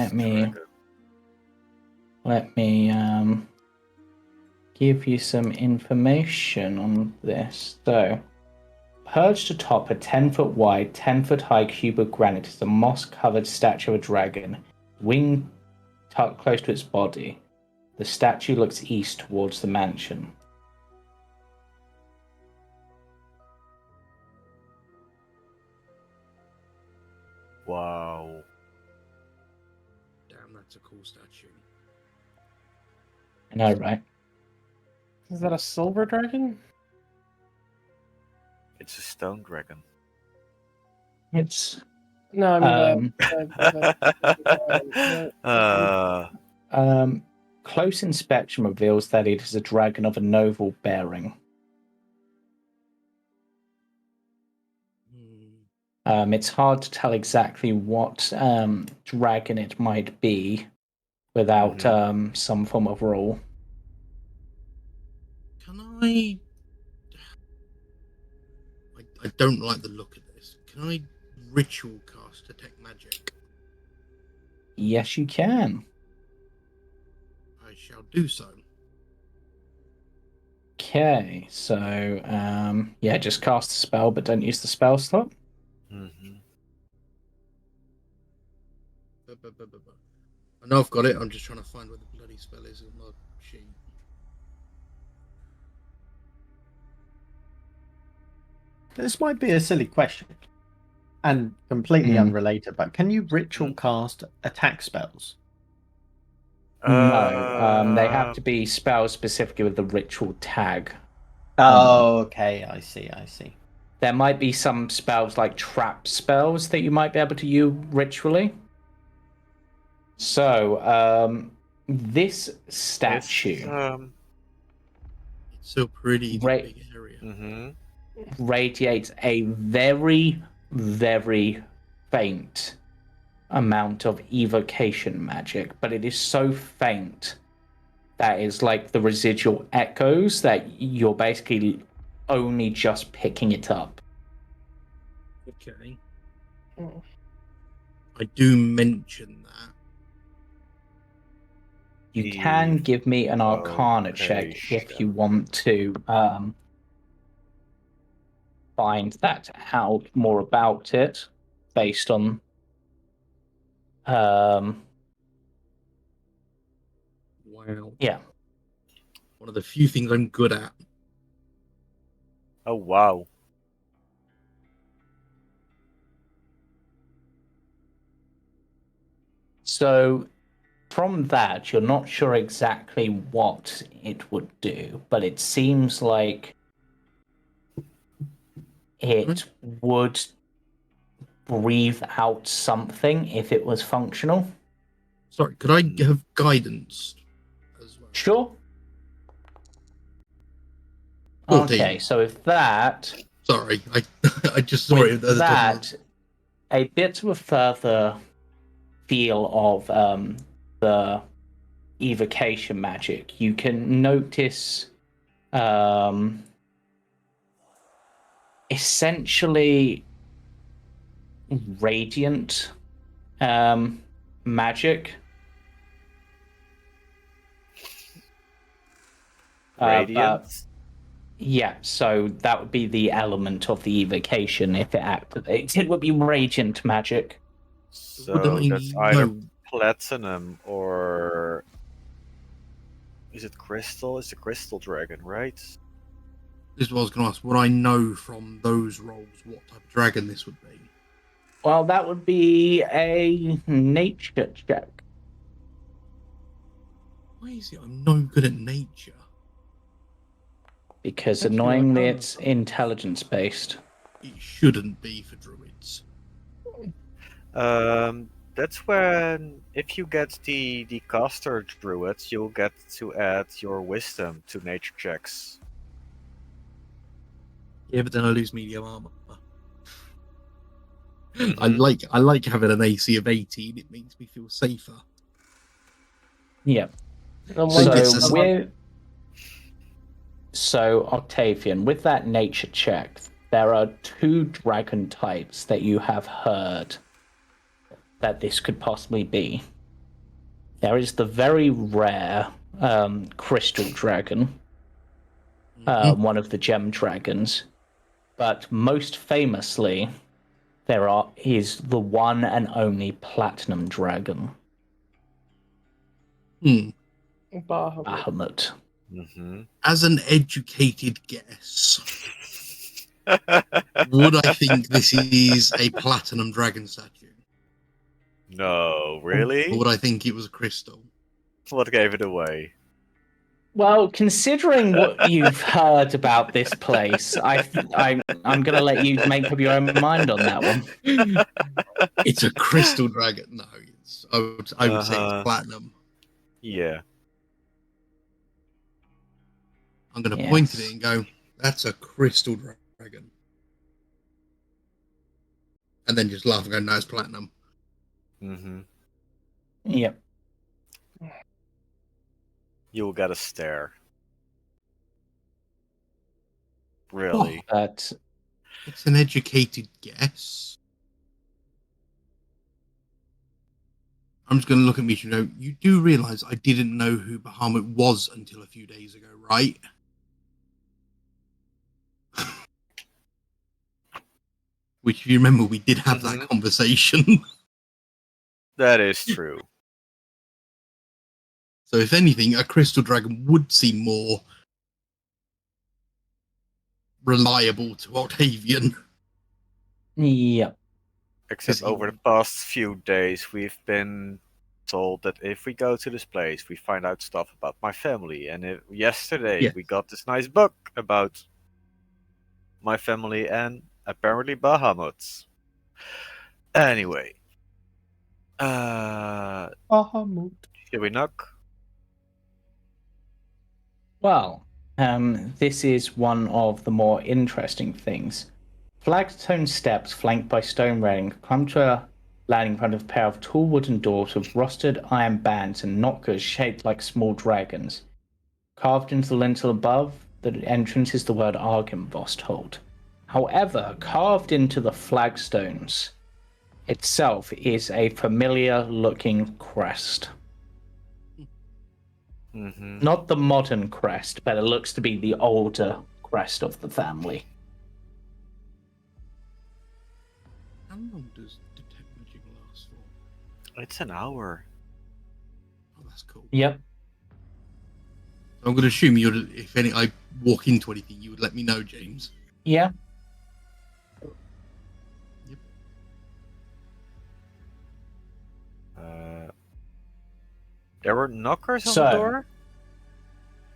let me give you some information on this. So, perched atop a 10-foot wide, 10-foot high cube of granite is a moss-covered statue of a dragon, wing tucked close to its body. The statue looks east towards the mansion. Wow. Damn, that's a cool statue. I know, right? Is that a silver dragon? It's a stone dragon. It's No, I mean close inspection reveals that it is a dragon of a noble bearing. It's hard to tell exactly what dragon it might be without some form of rule. Can I don't like the look of this. Can I ritual cast detect magic? Yes, you can. I shall do so. Okay, so yeah, just cast a spell, but don't use the spell slot. I know I've got it. I'm just trying to find where the bloody spell is on my sheet. This might be a silly question and completely unrelated, but can you ritual cast attack spells? No, they have to be spells specifically with the ritual tag. Oh, okay, I see. There might be some spells like trap spells that you might be able to use ritually. So, this statue it's so pretty, big area. Radiates a very, very faint amount of evocation magic, but it is so faint that is like the residual echoes that you're basically only just picking it up. Okay. I do mention that. You can give me an Arcana check if you want to find that out more about it based on Wow. Yeah. One of the few things I'm good at. Oh, wow. So from that, you're not sure exactly what it would do, but it seems like it would breathe out something if it was functional. Sorry, could I have guidance as well? Sure. 14. Okay, so if that... Sorry, I just saw it at the top. A bit of a further feel of the evocation magic. You can notice essentially radiant magic. Radiant? Yeah, so that would be the element of the evocation if it activates. It would be radiant magic. So that's either platinum or... Is it crystal? It's a crystal dragon, right? This is what I was going to ask. Would I know from those rolls what type of dragon this would be? Well, that would be a nature check. Why is it I'm no good at nature? Because Actually, annoyingly, I can't- it's intelligence based. It shouldn't be for druids. That's when, if you get the caster druids, you'll get to add your wisdom to nature checks. Yeah, but then I lose medium armor. Mhm. I like having an AC of 18. It makes me feel safer. Yeah. And So one yes, So it's- with Octavian, with that nature check, there are 2 dragon types that you have heard that this could possibly be. There is the very rare crystal dragon, one of the gem dragons, but most famously, is the one and only platinum dragon, Bahamut. Mhm. As an educated guess, would I think this is a platinum dragon statue? No, Or really? would I think it was a crystal? What gave it away? Well, considering what you've heard about this place, I'm going to let you make up your own mind on that one. It's a crystal dragon. No, I would say it's Uh-huh. platinum. Yeah. I'm going to Yes. point at it and go, that's a crystal dragon. And then just laugh and go, no, it's platinum. Mhm. Yep. You'll get a stare. Really? But It's an educated guess. I'm just going to look at Misha and go, you do realise I didn't know who Bahamut was until a few days ago, right? Which, if you remember, we did have that conversation. That is true. So, if anything, a crystal dragon would seem more reliable to Octavian. yep. Except over the past few days, we've been told that if we go to this place, we find out stuff about my family. And yesterday, Yes. we got this nice book about my family and apparently Bahamut. Anyway. Bahamut. Shall we knock? Well, this is one of the more interesting things. Flagstone steps flanked by stone railing come to a landing in front of a pair of tall wooden doors with rusted iron bands and knockers shaped like small dragons. Carved into the lintel above the entrance is the word Argynvostholt. However, carved into the flagstones itself is a familiar looking crest. Mm-hmm. Not the modern crest, but it looks to be the older crest of the family. How long does detect magic last for? It's an hour. Oh, that's cool. Yep. I'm going to assume if I walk into anything, you would let me know, James. Yeah. Yep. There were knockers on the door?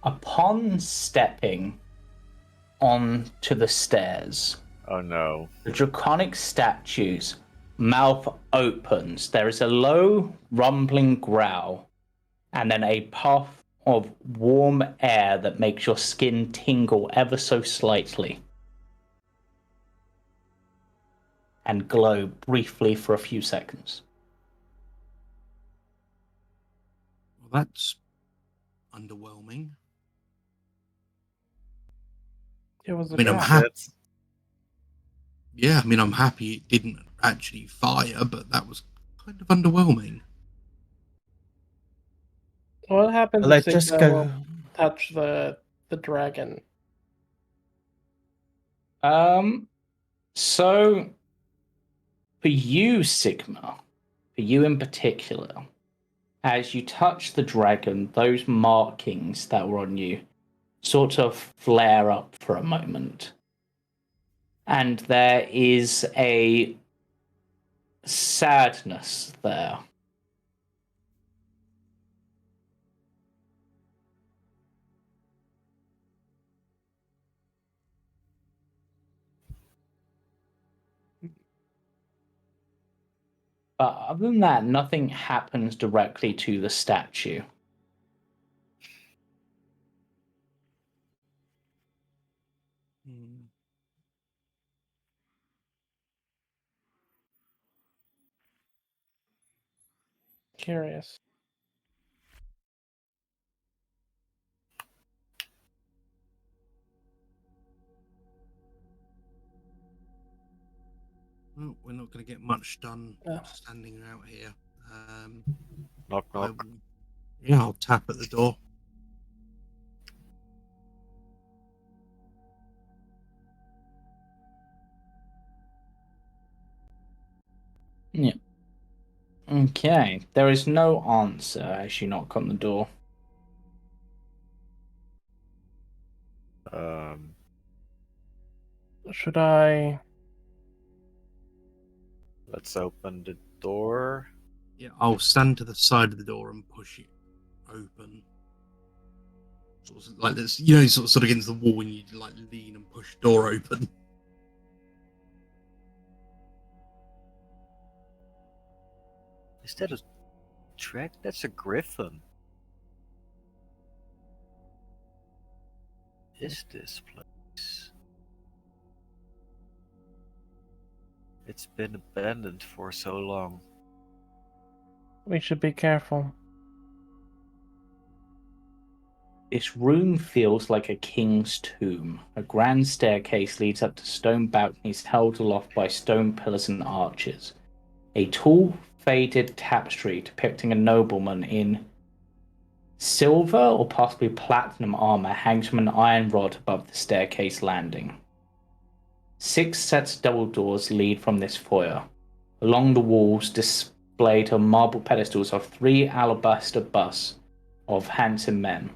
Upon stepping onto the stairs, Oh no. the draconic statue's mouth opens. There is a low, rumbling growl, and then a puff of warm air that makes your skin tingle ever so slightly and glow briefly for a few seconds. Well, that's underwhelming. It was a I mean, I'm trap. happy. Yeah, I mean, I'm happy it didn't actually fire, but that was kind of underwhelming. What happens Let's if just they go. touch the dragon? So for you, Sigma, for you in particular, as you touch the dragon, those markings that were on you sort of flare up for a moment. And there is a sadness there. But other than that, nothing happens directly to the statue. Curious. Well, we're not going to get much done No. standing out here. Knock, knock. Yeah, I'll tap at the door. Yeah. Okay. There is no answer as you knock on the door. Should I? Let's open the door. Yeah, I'll stand to the side of the door and push it open. Sort of like this, you know, sort of against the wall when you like lean and push door open. Is that a track? That's a griffin. Is this place? It's been abandoned for so long. We should be careful. This room feels like a king's tomb. A grand staircase leads up to stone balconies held aloft by stone pillars and arches. A tall, faded tapestry depicting a nobleman in silver or possibly platinum armor hangs from an iron rod above the staircase landing. 6 sets of double doors lead from this foyer. Along the walls, displayed on marble pedestals, are 3 alabaster busts of handsome men.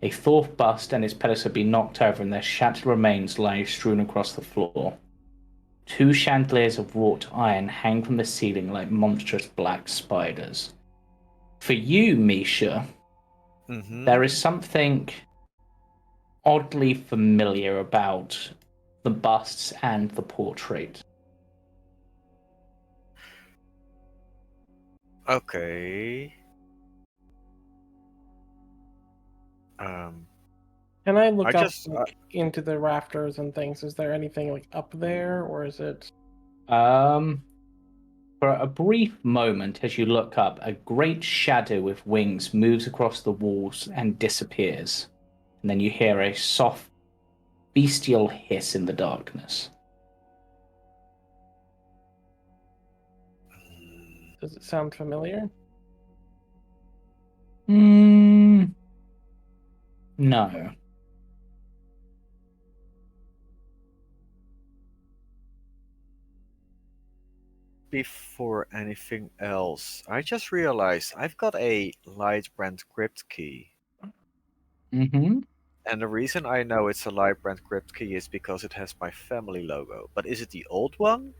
A 4th bust and its pedestal have been knocked over and their shattered remains lie strewn across the floor. 2 chandeliers of wrought iron hang from the ceiling like monstrous black spiders. For you, Misha, there is something oddly familiar about the busts and the portrait. Okay. Can I look I up just- into the rafters and things? Is there anything like up there, or is it? For a brief moment, as you look up, a great shadow with wings moves across the walls and disappears. And then you hear a soft, bestial hiss in the darkness. Does it sound familiar? No. Before anything else, I just realized I've got a Lightbrand crypt key. Mm-hmm. And the reason I know it's a Lightbrand crypt key is because it has my family logo. But is it the old one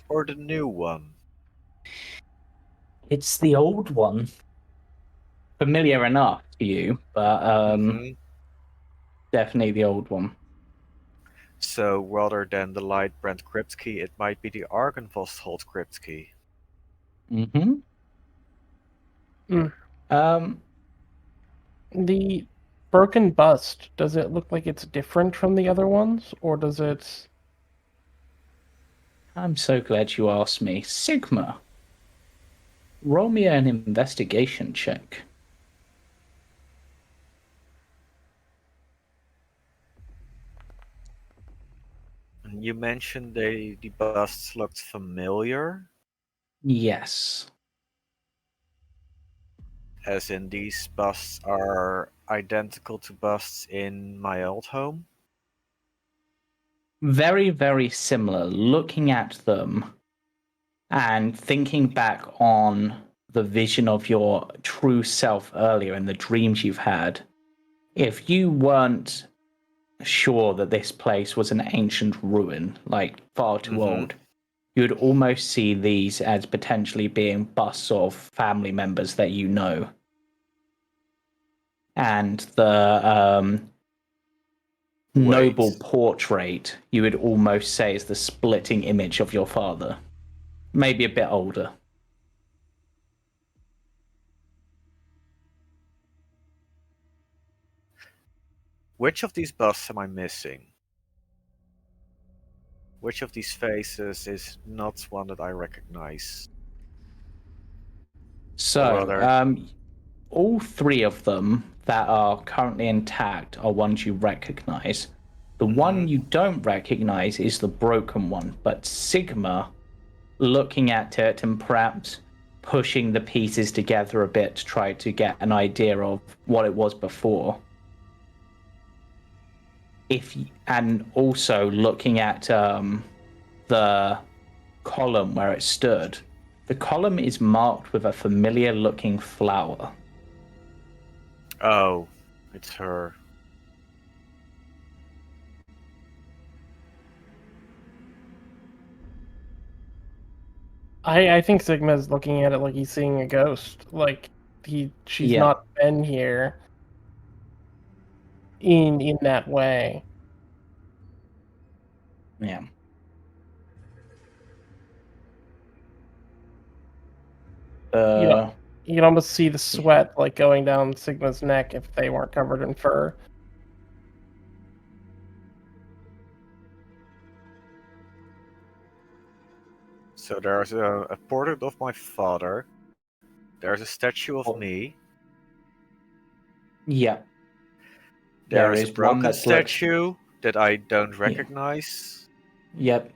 or the new one? It's the old one. Familiar enough to you, but definitely the old one. So rather than the Lightbrand crypt key, it might be the Argynvost crypt key. Mm-hmm. The broken bust, does it look like it's different from the other ones, or does it? I'm so glad you asked me. Sigma, roll me an investigation check. You mentioned the busts looked familiar, Yes. as in these busts are identical to busts in my old home. Very, very similar. Looking at them and thinking back on the vision of your true self earlier and the dreams you've had, if you weren't sure that this place was an ancient ruin, like far too old, you would almost see these as potentially being busts of family members that you know. And the noble portrait, you would almost say, is the splitting image of your father. Maybe a bit older. Which of these busts am I missing? Which of these faces is not one that I recognize? So, all three of them that are currently intact are ones you recognize. The one you don't recognize is the broken one, but Sigma, looking at it and perhaps pushing the pieces together a bit to try to get an idea of what it was before. And also looking at the column where it stood, the column is marked with a familiar looking flower. Oh, it's her. I think Sigma's looking at it like he's seeing a ghost. Like she's not been here in that way. Yeah. You can almost see the sweat like going down Sigma's neck if they weren't covered in fur. So there's a portrait of my father. There's a statue of me. Yeah. There is a broken statue that I don't recognize. Yep.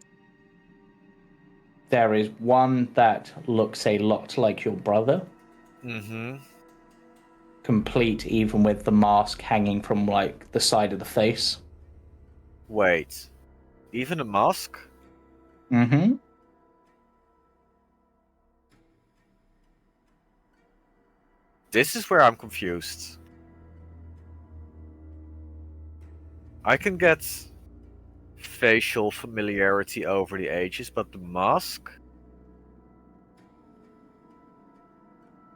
There is one that looks a lot like your brother. Mm-hmm. Complete, even with the mask hanging from like the side of the face. Wait, even a mask? Mm-hmm. This is where I'm confused. I can get facial familiarity over the ages, but the mask?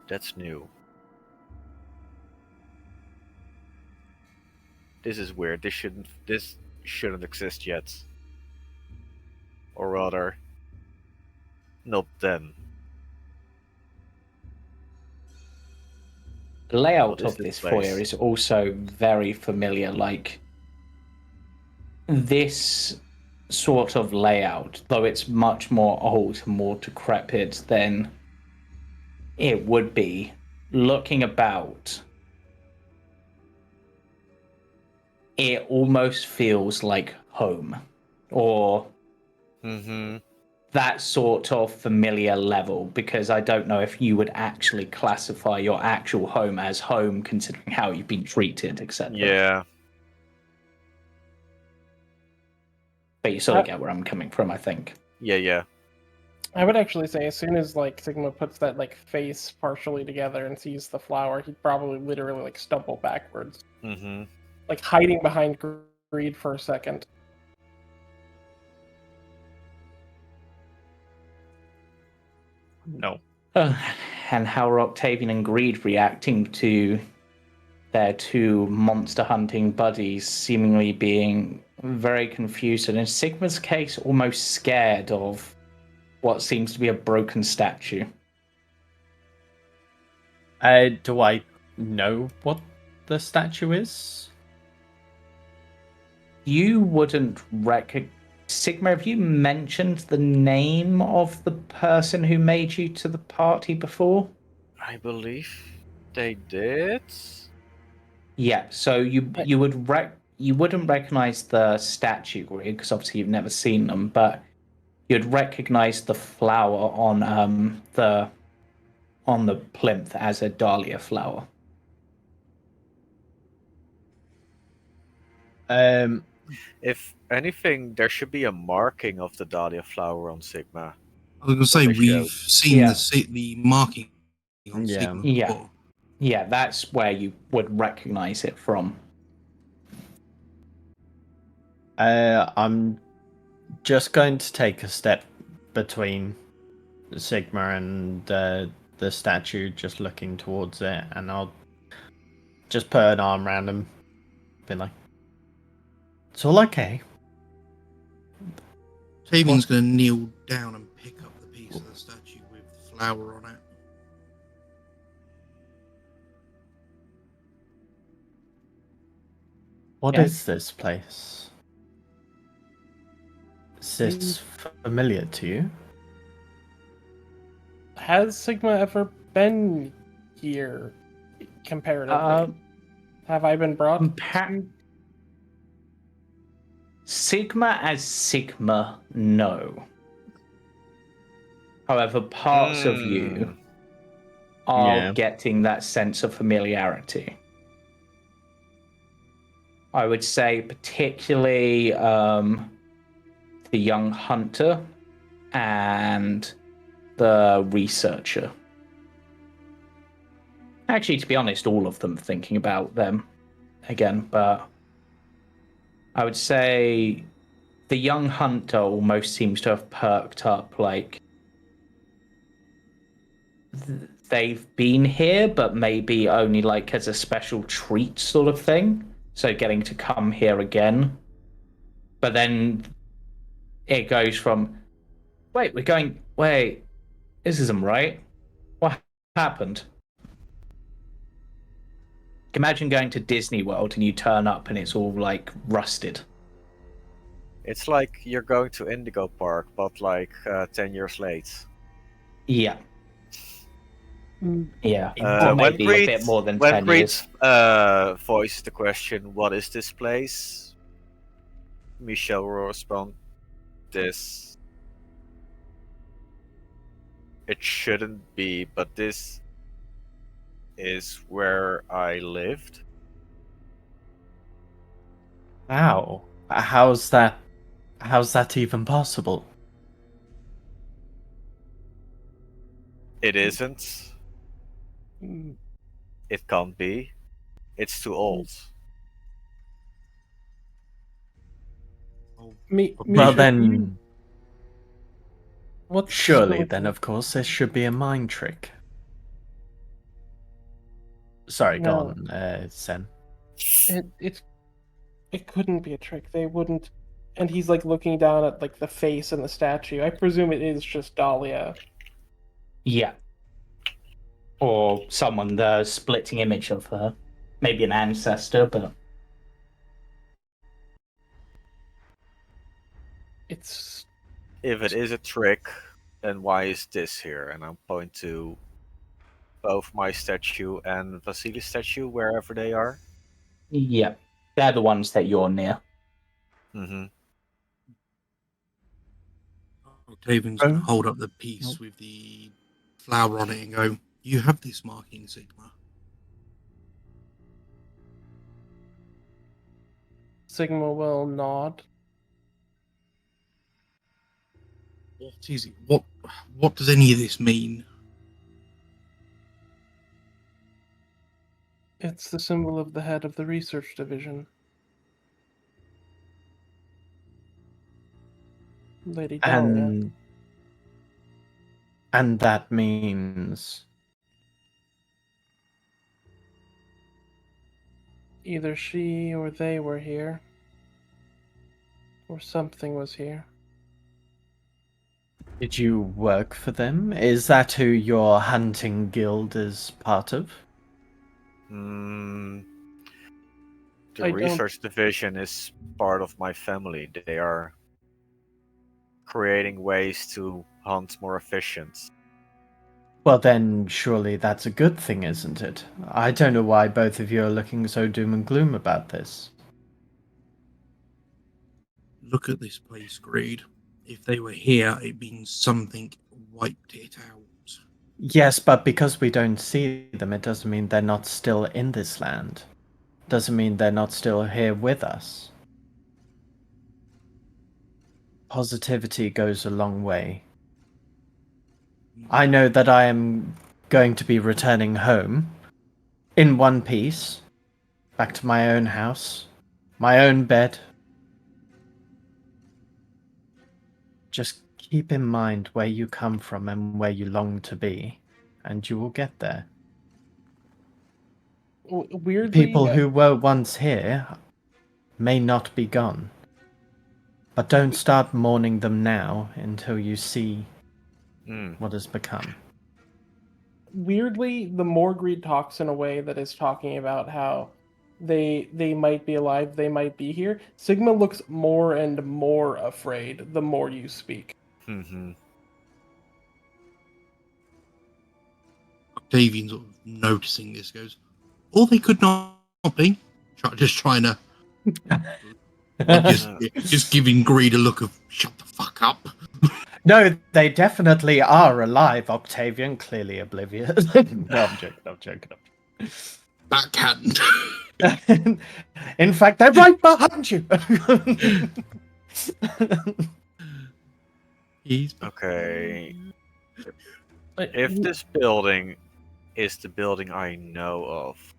That's new. This is weird. This shouldn't exist yet. Or rather, not then. The layout of this foyer is also very familiar. Like, this sort of layout, though it's much more old, more decrepit than it would be, looking about, it almost feels like home, or that sort of familiar level, because I don't know if you would actually classify your actual home as home, considering how you've been treated, etc. Yeah. But you sort of get where I'm coming from, I think. Yeah. I would actually say as soon as like Sigma puts that like face partially together and sees the flower, he'd probably literally like stumble backwards. Mm-hmm. Like hiding behind Greed for a second. No. And how are Octavian and Greed reacting to their two monster hunting buddies seemingly being very confused, and in Sigma's case, almost scared of what seems to be a broken statue? Do I know what the statue is? You wouldn't recognize. Sigma, have you mentioned the name of the person who made you to the party before? I believe they did. Yeah, so you wouldn't recognize the statue, because obviously you've never seen them, but you'd recognize the flower on the plinth as a dahlia flower. If anything, there should be a marking of the dahlia flower on Sigma. I was going to say we've seen the marking on Sigma before. Yeah, that's where you would recognize it from. I'm just going to take a step between Sigma and the statue, just looking towards it, and I'll just put an arm around him, be like, "It's all okay." Octavian's going to kneel down and pick up the piece of the statue with the flower on it. What Yeah. is this place? Is this familiar to you? Has Sigma ever been here comparatively? Have I been brought? Sigma as Sigma, no. However, parts of you are getting that sense of familiarity. I would say particularly the young hunter and the researcher. Actually, to be honest, all of them, thinking about them again, but I would say the young hunter almost seems to have perked up, like they've been here, but maybe only like as a special treat sort of thing. So getting to come here again. But then it goes from, wait, this isn't right. What happened? Imagine going to Disney World and you turn up and it's all like rusted. It's like you're going to Indigo Park, but like 10 years late. Yeah. Yeah. When maybe a bit more than 10 years. Voices the question, what is this place? Misha will respond, this. It shouldn't be, but this is where I lived. Wow. How's that even possible? It isn't. It can't be. It's too old. Well then, What's surely then of course this should be a mind trick. Sorry, go on, Sen. It couldn't be a trick. They wouldn't. And he's like looking down at like the face and the statue. I presume it is just Dahlia. Yeah. Or someone, the splitting image of her. Maybe an ancestor, but It's. If it is a trick, then why is this here? And I'm pointing to both my statue and Vasily's statue, wherever they are. yeah. They're the ones that you're near. Mm-hmm. Octavian's going to hold up the piece with the flower on it and go, "You have this marking, Sigma." Sigma will nod. What is it? What does any of this mean? It's the symbol of the head of the research division. Lady Dahlia. And that means Either she or they were here. Or something was here. did you work for them? Is that who your hunting guild is part of? The I research division is part of my family. They are creating ways to hunt more efficient. Well then, surely that's a good thing, isn't it? I don't know why both of you are looking so doom and gloom about this. Look at this place, Greed. If they were here, it means something wiped it out. Yes, but because we don't see them, it doesn't mean they're not still in this land. Doesn't mean they're not still here with us. Positivity goes a long way. I know that I am going to be returning home in one piece, back to my own house, my own bed. Just keep in mind where you come from and where you long to be, and you will get there. Weirdly, People who were once here may not be gone. But don't start mourning them now until you see what has become. weirdly, the more Greed talks in a way that is talking about how they might be alive, they might be here, Sigma looks more and more afraid the more you speak. Mm-hmm. Octavian sort of noticing this goes, or they could not be. Just trying to, just giving Greed a look of shut the fuck up. No, they definitely are alive, Octavian, clearly oblivious. No, I'm joking. Backhand. In fact, they're right behind you. He's Okay. If this building is the building I know of,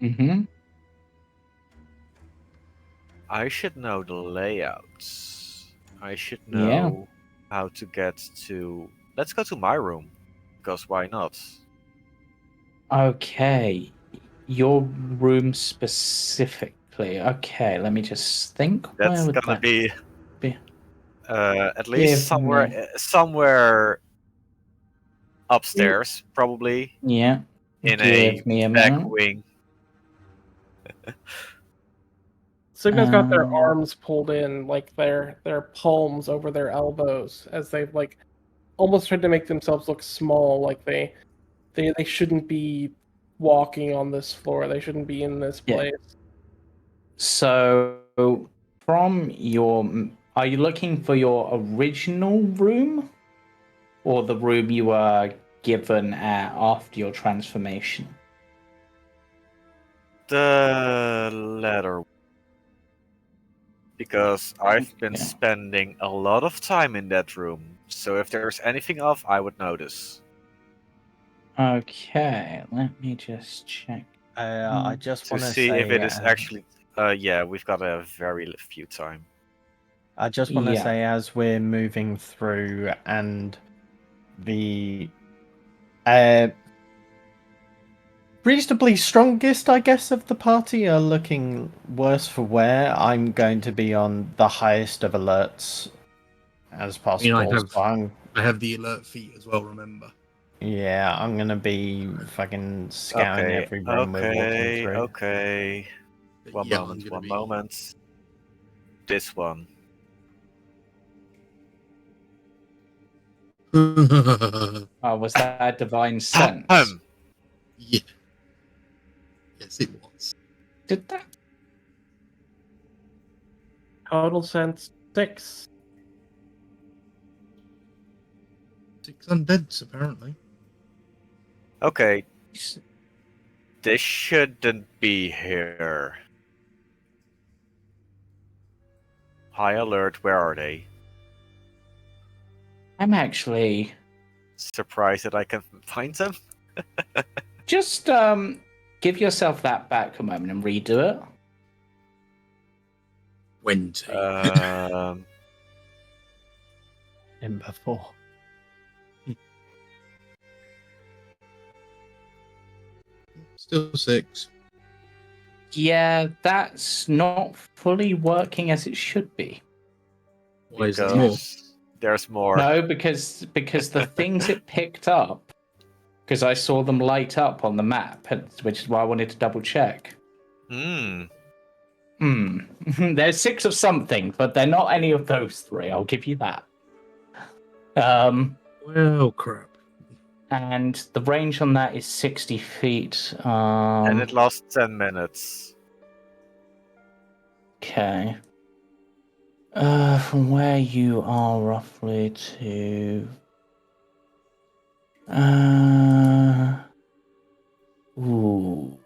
Mm-hmm. I should know the layouts. I should Yeah. know how to get to. Let's go to my room, because why not? Okay. Your room specifically. Okay, let me just think. That's Where would gonna that be be? at least Give me- somewhere upstairs, probably Yeah. in a Give me a back moment. wing. Sigma's got their arms pulled in, like their palms over their elbows, as they've like almost tried to make themselves look small, like they shouldn't be walking on this floor. They shouldn't be in this Yeah. place. So, from your, are you looking for your original room, or the room you were given after your transformation? The latter. Because I've been Okay. spending a lot of time in that room, so if there's anything off, I would notice. Okay, let me just check. I just To want to see say, if it is actually. Yeah, we've got a very few time. I just want to Yeah. say, as we're moving through, and the reasonably strongest, I guess, of the party are looking worse for wear, I'm going to be on the highest of alerts as possible. I have the alert feat as well, remember. Yeah, I'm going to be fucking scouring every room we're walking through. Okay. But One yeah, moment. This one. Oh, was that a divine sense? Yeah. Yes, it was. Did that? Total sense 6. 6 undeads, apparently. Okay. This shouldn't be here. High alert, where are they? I'm actually Surprised that I can find them? just give yourself that back a moment and redo it. 20. In before. Still 6. Yeah, that's not fully working as it should be. Why is there more? There's more. No, because the things it picked up, because I saw them light up on the map, which is why I wanted to double check. There's 6 of something, but they're not any of those 3. I'll give you that. Well, crap. And the range on that is 60 feet. And it lost 10 minutes. Okay. From where you are roughly to... Ooh.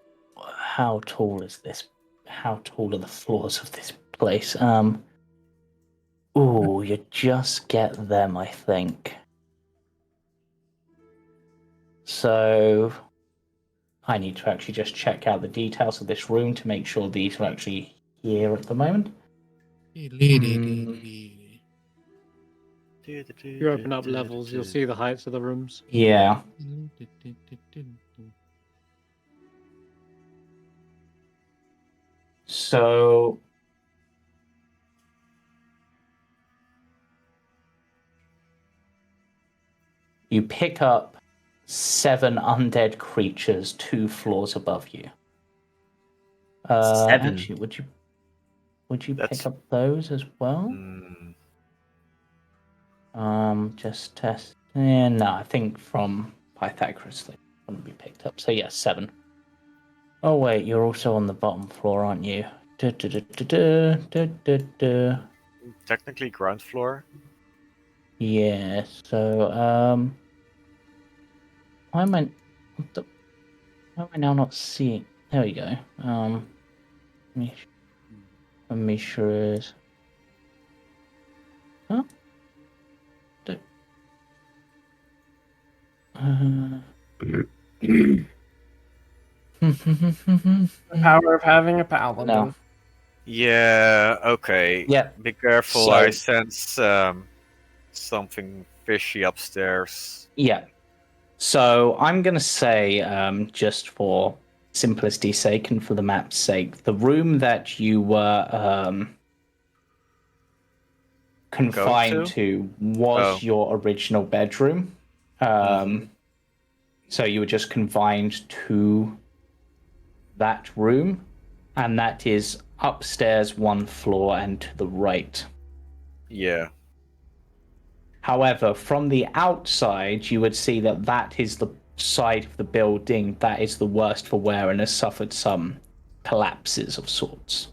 How tall is this? How tall are the floors of this place? Ooh, you just get them, I think. So... I need to actually just check out the details of this room to make sure these are actually here at the moment. If you open up levels, you'll see the heights of the rooms. Yeah. So you pick up 7 undead creatures 2 floors above you. 7. Actually, would you That's- pick up those as well? Just test. Yeah, no, I think from Pythagoras they wouldn't be picked up. So yeah, 7. Oh wait, you're also on the bottom floor, aren't you? Technically ground floor. Yeah. So why am I now not seeing? There we go. Misha is. Huh? The power of having a paladin. No. Yeah, okay. Yeah. Be careful, So- I sense something fishy upstairs. Yeah. So I'm going to say, just for simplicity's sake and for the map's sake, the room that you were confined to was your original bedroom. So you were just confined to that room, and that is upstairs 1 floor and to the right. Yeah. However, from the outside, you would see that that is the side of the building that is the worst for wear and has suffered some collapses of sorts.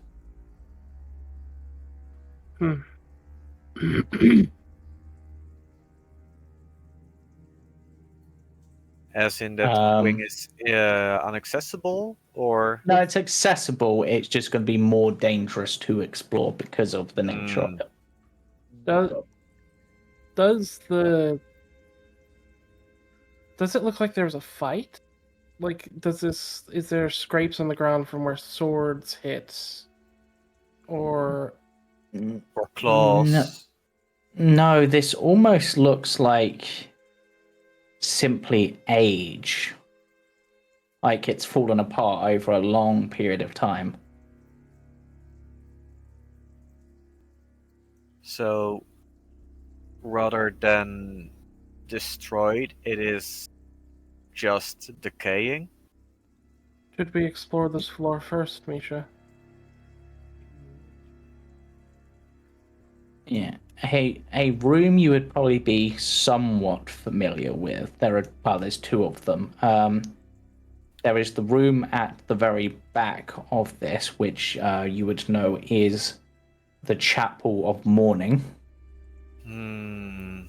As in that wing is inaccessible, or No, it's accessible. It's just going to be more dangerous to explore because of the nature of it. Does it look like there's a fight? Like, is there scrapes on the ground from where swords hit? Or claws? No, this almost looks like simply age. Like it's fallen apart over a long period of time. So, rather than destroyed, it is just decaying? should we explore this floor first, Misha? Yeah. A room you would probably be somewhat familiar with. There's 2 of them. There is the room at the very back of this, which you would know is the Chapel of Mourning. You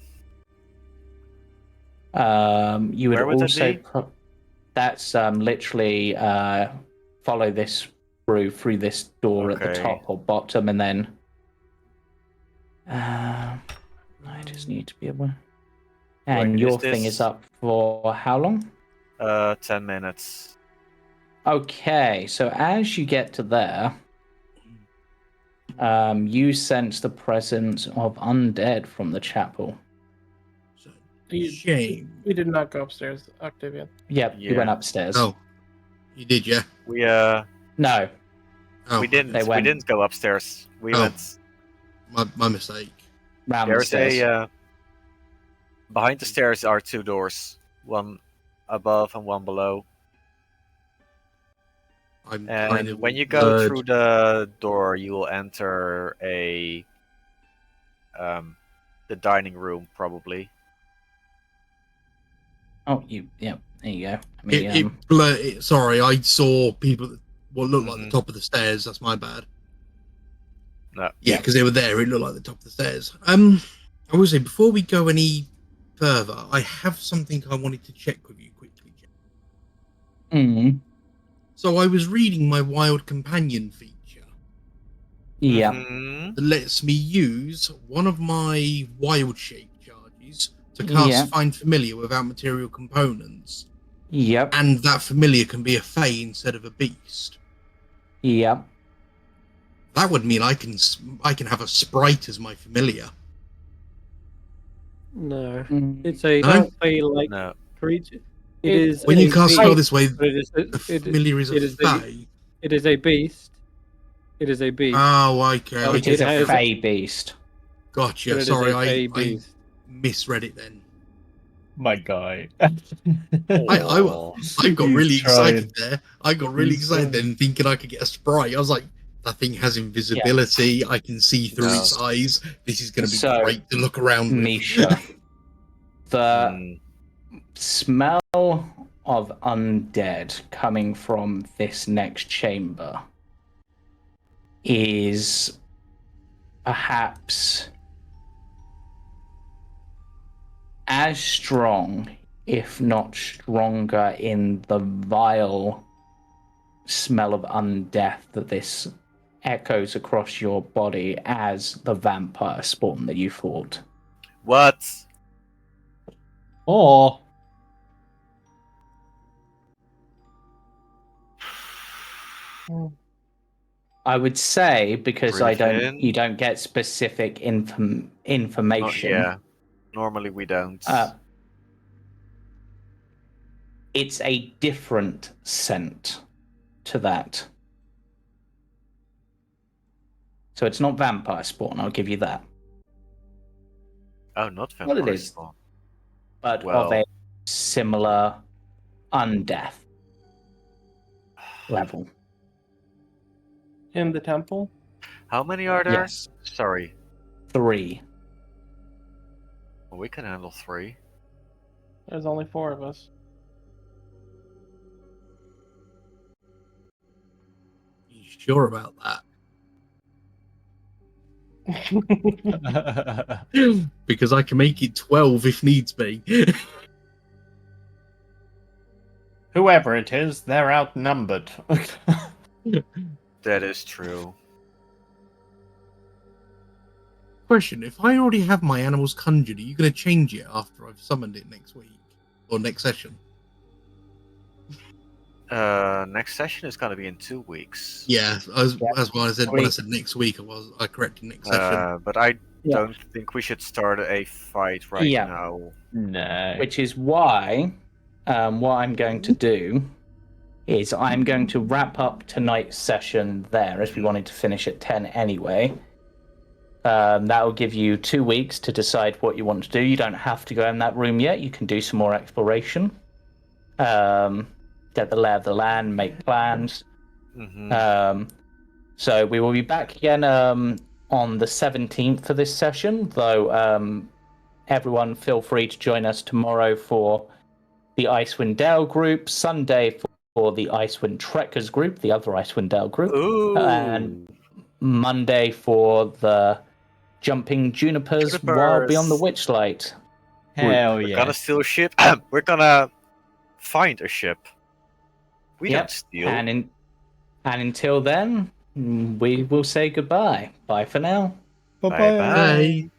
would Where would also that be? that's literally follow this through this door at the Okay. top or bottom, and then I just need to be aware. And Right, your is thing this- is up for how long? 10 minutes. Okay, so as you get to there, you sense the presence of undead from the chapel. Shame. We did not go upstairs, Octavian. Yep, you went Yeah. upstairs. Oh, you did, yeah. We No, Oh, we didn't They went- we didn't go upstairs. We Oh. went. My mistake. round the There's stairs. behind the stairs are 2 doors, one above and one below. I'm And kind of when you go blurred. through the door, you will enter the dining room probably. Oh, there you go. I mean, It blurred. Sorry, I saw people that what looked like Mhm. the top of the stairs. That's my bad. No. Yeah, because they were there. It looked like the top of the stairs. I will say before we go any further, I have something I wanted to check with you quickly, Jack. So I was reading my Wild Companion feature yeah, Mhm. that lets me use one of my Wild Shape charges to cast Yeah. Find Familiar without material components, yep, and that familiar can be a Fae instead of a beast. yep. That would mean I can have a sprite as my familiar. No, Mm, it's a No? fey-like No. creature. It- It is. When you a can't beast, spell this way, but it is. the familiar is a it is fae. It is a beast. It is a beast. Oh, okay. I It it get is it. a has- fey beast. Gotcha. But it is Sorry, a fey I beast. misread it then. My guy. I got He's really trying. excited there. I got really He's excited trying. then, thinking I could get a sprite. I was like, that thing has invisibility. I can see through No. its eyes. This is going to be So, great to look around with. Misha, the Mm, smell of undead coming from this next chamber is perhaps as strong, if not stronger, in the vile smell of undeath that this echoes across your body as the vampire spawn that you fought. what? Or I would say, because Breathe in. you don't get specific information. Yeah. Normally we don't. It's a different scent to that. So it's not vampire spawn, I'll give you that. Oh, not Well, it vampire is. spawn. But Well. of a similar undeath level. in the temple. How many are there? Yes. Sorry. 3. Well, we can handle 3. There's only 4 of us. You sure about that? Because I can make it 12 if needs be. whoever it is, they're outnumbered. That is true. Question: if I already have my animals conjured, are you going to change it after I've summoned it next week or next session? Next session is gonna be in 2 weeks. Yeah, as what I said when I said next week, I corrected next session. But I Yeah. don't think we should start a fight right Yeah. now. No. Which is why what I'm going to do is I'm going to wrap up tonight's session there, as we wanted to finish at 10 anyway. That will give you 2 weeks to decide what you want to do. You don't have to go in that room yet. You can do some more exploration. Get the lay of the land, make plans. Mm-hmm. So we will be back again on the 17th for this session, though everyone feel free to join us tomorrow for the Icewind Dale group, Sunday for the Icewind Trekkers group, the other Icewind Dale group, Ooh. and Monday for the Jumping Junipers Wild Beyond the Witchlight. Hell We're yeah. gonna steal a ship. We're gonna find a ship. We Yep. don't steal. And until then, we will say goodbye. Bye for now. Bye-bye. Bye-bye. Bye.